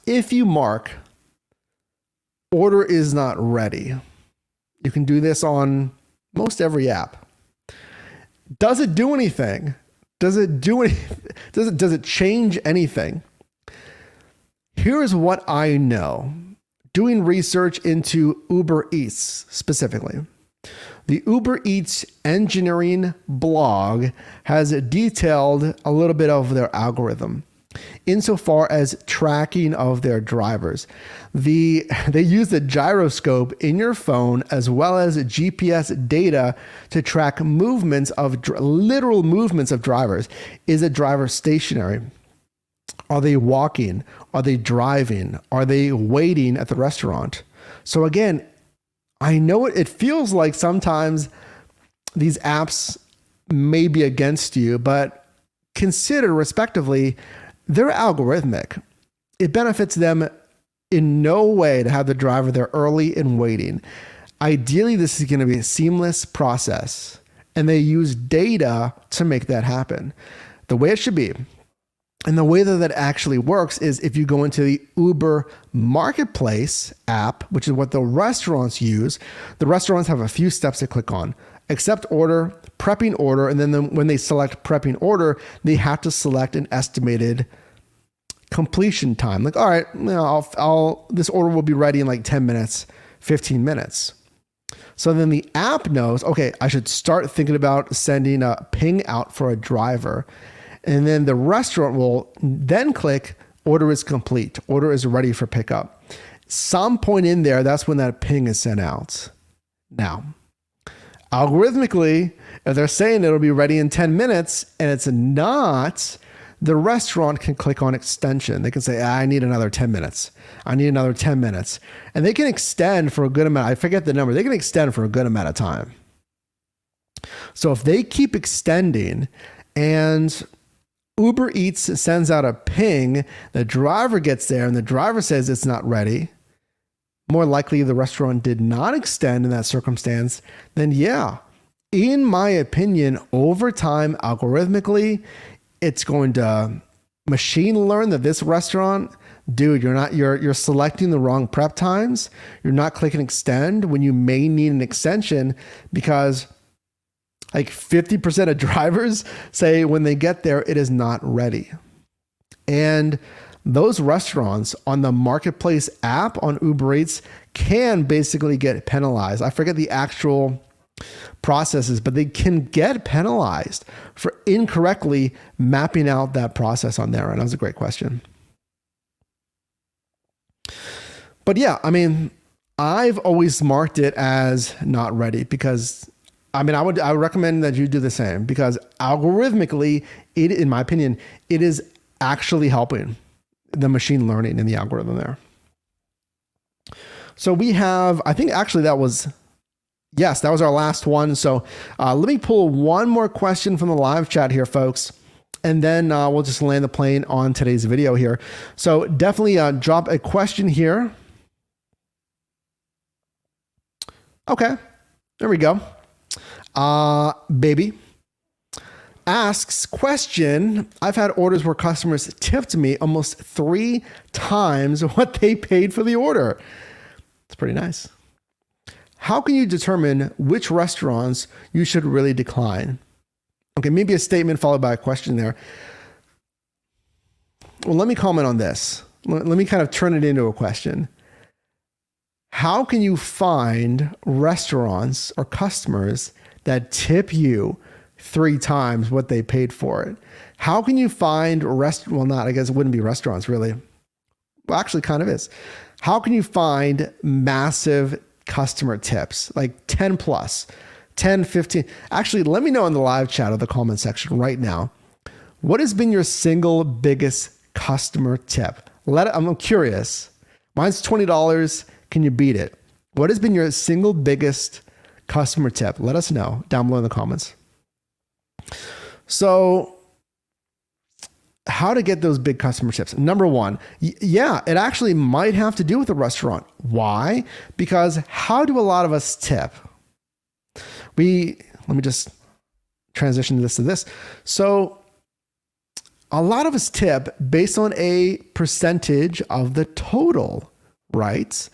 If you mark order is not ready, you can do this on most every app. Does it do anything? Does it change anything? Here's what I know. Doing research into Uber Eats specifically. The Uber Eats engineering blog has detailed a little bit of their algorithm insofar as tracking of their drivers. They use the gyroscope in your phone as well as GPS data to track movements of literal movements of drivers. Is a driver stationary? Are they walking? Are they driving? Are they waiting at the restaurant? So again, I know it feels like sometimes these apps may be against you, but consider respectively, they're algorithmic. It benefits them in no way to have the driver there early and waiting. Ideally, this is going to be a seamless process, and they use data to make that happen. The way it should be, and the way that actually works is if you go into the Uber Marketplace app, which is what the restaurants use, the restaurants have a few steps to click on. Accept order, prepping order, and then when they select prepping order, they have to select an estimated completion time. Like, all right, this order will be ready in like 10 minutes, 15 minutes. So then the app knows, okay, I should start thinking about sending a ping out for a driver. And then the restaurant will then click, order is complete, order is ready for pickup. Some point in there, that's when that ping is sent out. Now, algorithmically, if they're saying it'll be ready in 10 minutes and it's not, the restaurant can click on extension. They can say, I need another 10 minutes. I need another 10 minutes. And they can extend for a good amount. I forget the number. They can extend for a good amount of time. So if they keep extending and Uber Eats sends out a ping, the driver gets there and the driver says it's not ready, more likely the restaurant did not extend in that circumstance, then yeah, in my opinion, over time, algorithmically, it's going to machine learn that this restaurant, dude, you're selecting the wrong prep times. You're not clicking extend when you may need an extension because like 50% of drivers say when they get there, it is not ready. And those restaurants on the Marketplace app on Uber Eats can basically get penalized. I forget the actual processes, but they can get penalized for incorrectly mapping out that process on there. And that was a great question. But yeah, I mean, I've always marked it as not ready because I would recommend that you do the same because algorithmically, in my opinion, it is actually helping the machine learning in the algorithm there. So we have, I think actually that was our last one. So let me pull one more question from the live chat here, folks. And then we'll just land the plane on today's video here. So definitely drop a question here. Okay, there we go. Baby asks, question, I've had orders where customers tipped me almost 3 times what they paid for the order. It's pretty nice. How can you determine which restaurants you should really decline? Okay, maybe a statement followed by a question there. Well, let me comment on this. Let me kind of turn it into a question. How can you find restaurants or customers that tip you 3 times what they paid for it? How can you find I guess it wouldn't be restaurants really. Well, actually kind of is. How can you find massive customer tips, like 10 plus, 10, 15. Actually, let me know in the live chat or the comment section right now. What has been your single biggest customer tip? I'm curious. Mine's $20. Can you beat it? What has been your single biggest customer tip? Let us know down below in the comments. So how to get those big customer tips? Number one, yeah, it actually might have to do with the restaurant. Why? Because how do a lot of us tip? Let me just transition this to this. So a lot of us tip based on a percentage of the total, right?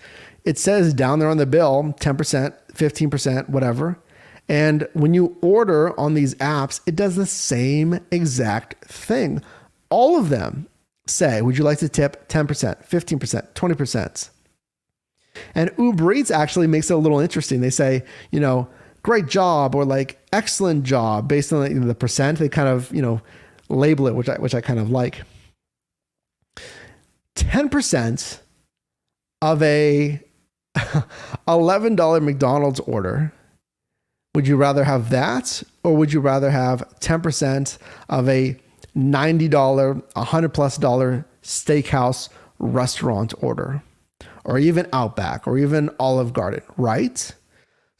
It says down there on the bill, 10%, 15%, whatever. And when you order on these apps, it does the same exact thing. All of them say, would you like to tip 10%, 15%, 20%? And Uber Eats actually makes it a little interesting. They say, great job or like excellent job based on the percent. They kind of, label it, which I kind of like. 10% of a $11 McDonald's order. Would you rather have that, or would you rather have 10% of a $90, $100+ steakhouse restaurant order, or even Outback, or even Olive Garden, right?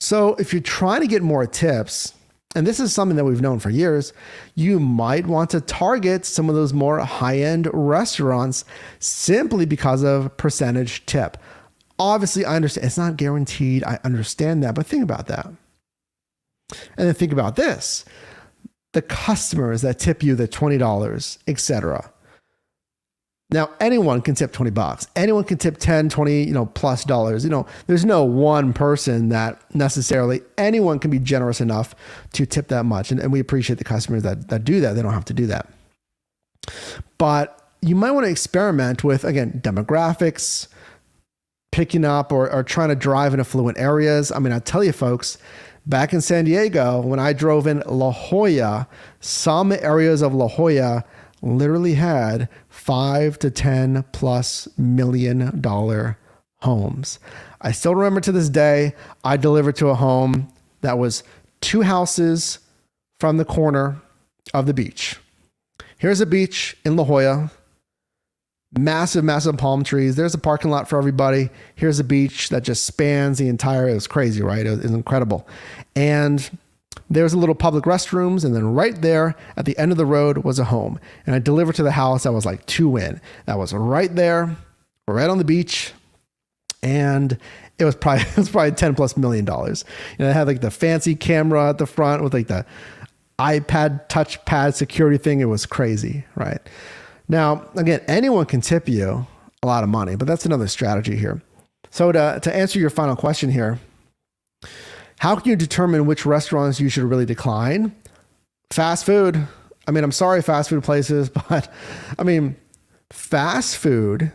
So if you're trying to get more tips, and this is something that we've known for years, you might want to target some of those more high-end restaurants simply because of percentage tip. Obviously, I understand it's not guaranteed. I understand that, but think about that. And then think about this. The customers that tip you the $20, etc. Now, anyone can tip $20. Anyone can tip 10, 20, plus dollars. There's no one person that necessarily anyone can be generous enough to tip that much. And we appreciate the customers that do that. They don't have to do that. But you might want to experiment with, again, demographics, picking up or trying to drive in affluent areas. I mean, I tell you folks, back in San Diego, when I drove in La Jolla, some areas of La Jolla literally had $5 to $10+ million homes. I still remember to this day, I delivered to a home that was 2 houses from the corner of the beach. Here's a beach in La Jolla. Massive, massive palm trees. There's a parking lot for everybody. Here's a beach that just spans the entire, it was crazy, right? It was incredible. And there's a little public restrooms. And then right there at the end of the road was a home. And I delivered to the house that was like 2 in. That was right there, right on the beach. And it was probably $10+ million. It had like the fancy camera at the front with like the iPad touchpad security thing. It was crazy, right? Now, again, anyone can tip you a lot of money, but that's another strategy here. So to answer your final question here, how can you determine which restaurants you should really decline? Fast food. I mean, I'm sorry, fast food places, but I mean, fast food,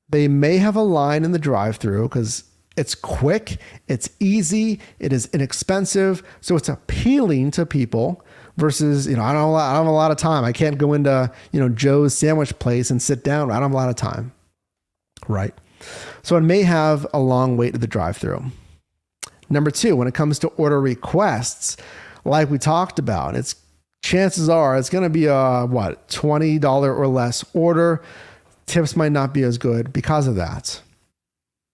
they may have a line in the drive-thru because it's quick, it's easy, it is inexpensive, so it's appealing to people. Versus, I don't have a lot of time. I can't go into, Joe's sandwich place and sit down. I don't have a lot of time. Right. So it may have a long wait to the drive-thru. Number 2, when it comes to order requests, like we talked about, chances are it's going to be a $20 or less order. Tips might not be as good because of that.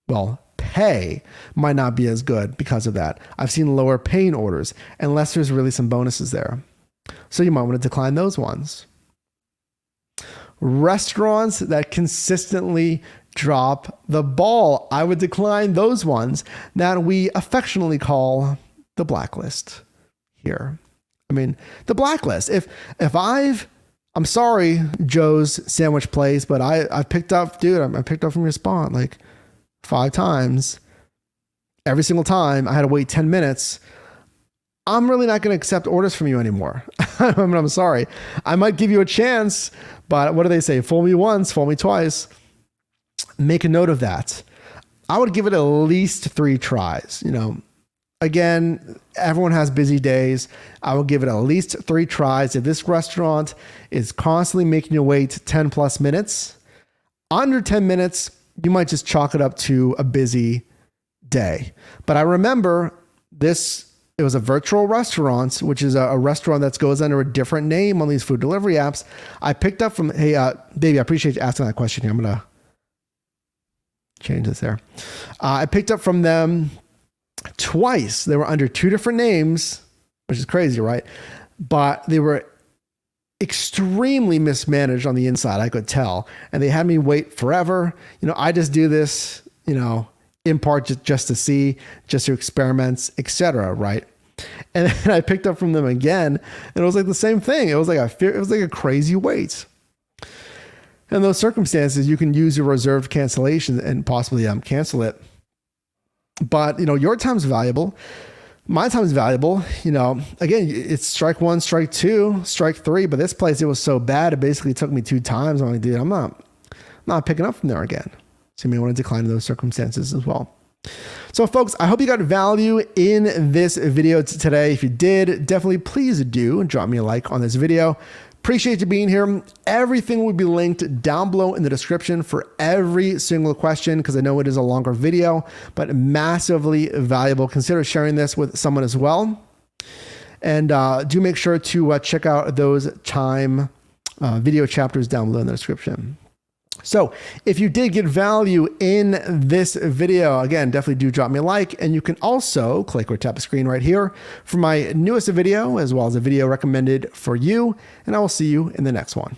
Well, pay might not be as good because of that. I've seen lower paying orders unless there's really some bonuses there. So you might want to decline those ones. Restaurants that consistently drop the ball, I would decline those ones that we affectionately call the blacklist here. I mean, the blacklist. I'm sorry, Joe's sandwich place, but I picked up from your spot like 5 times. Every single time I had to wait 10 minutes. I'm really not going to accept orders from you anymore. I mean, I'm sorry. I might give you a chance, but what do they say? Fool me once, fool me twice. Make a note of that. I would give it at least 3 tries. Again, everyone has busy days. I will give it at least 3 tries. If this restaurant is constantly making you wait 10+ minutes, under 10 minutes, you might just chalk it up to a busy day. But I remember it was a virtual restaurant, which is a restaurant that goes under a different name on these food delivery apps. I picked up from, hey, baby, I appreciate you asking that question here. I'm going to change this there. I picked up from them twice. They were under two different names, which is crazy, right? But they were extremely mismanaged on the inside, I could tell. And they had me wait forever. I just do this, in part just to see, just to experiment, etc. Right? And then I picked up from them again, and it was like the same thing. It was like a crazy wait. In those circumstances, you can use your reserved cancellation and possibly cancel it. But your time's valuable. My time's valuable. Again, it's strike one, strike two, strike three. But this place, it was so bad, it basically took me 2 times. I'm like, dude, I'm not picking up from there again. So you may want to decline in those circumstances as well. So folks, I hope you got value in this video today. If you did, definitely please do drop me a like on this video. Appreciate you being here. Everything will be linked down below in the description for every single question, because I know it is a longer video, but massively valuable. Consider sharing this with someone as well. And do make sure to check out those time video chapters down below in the description. So if you did get value in this video, again, definitely do drop me a like, and you can also click or tap the screen right here for my newest video, as well as a video recommended for you, and I will see you in the next one.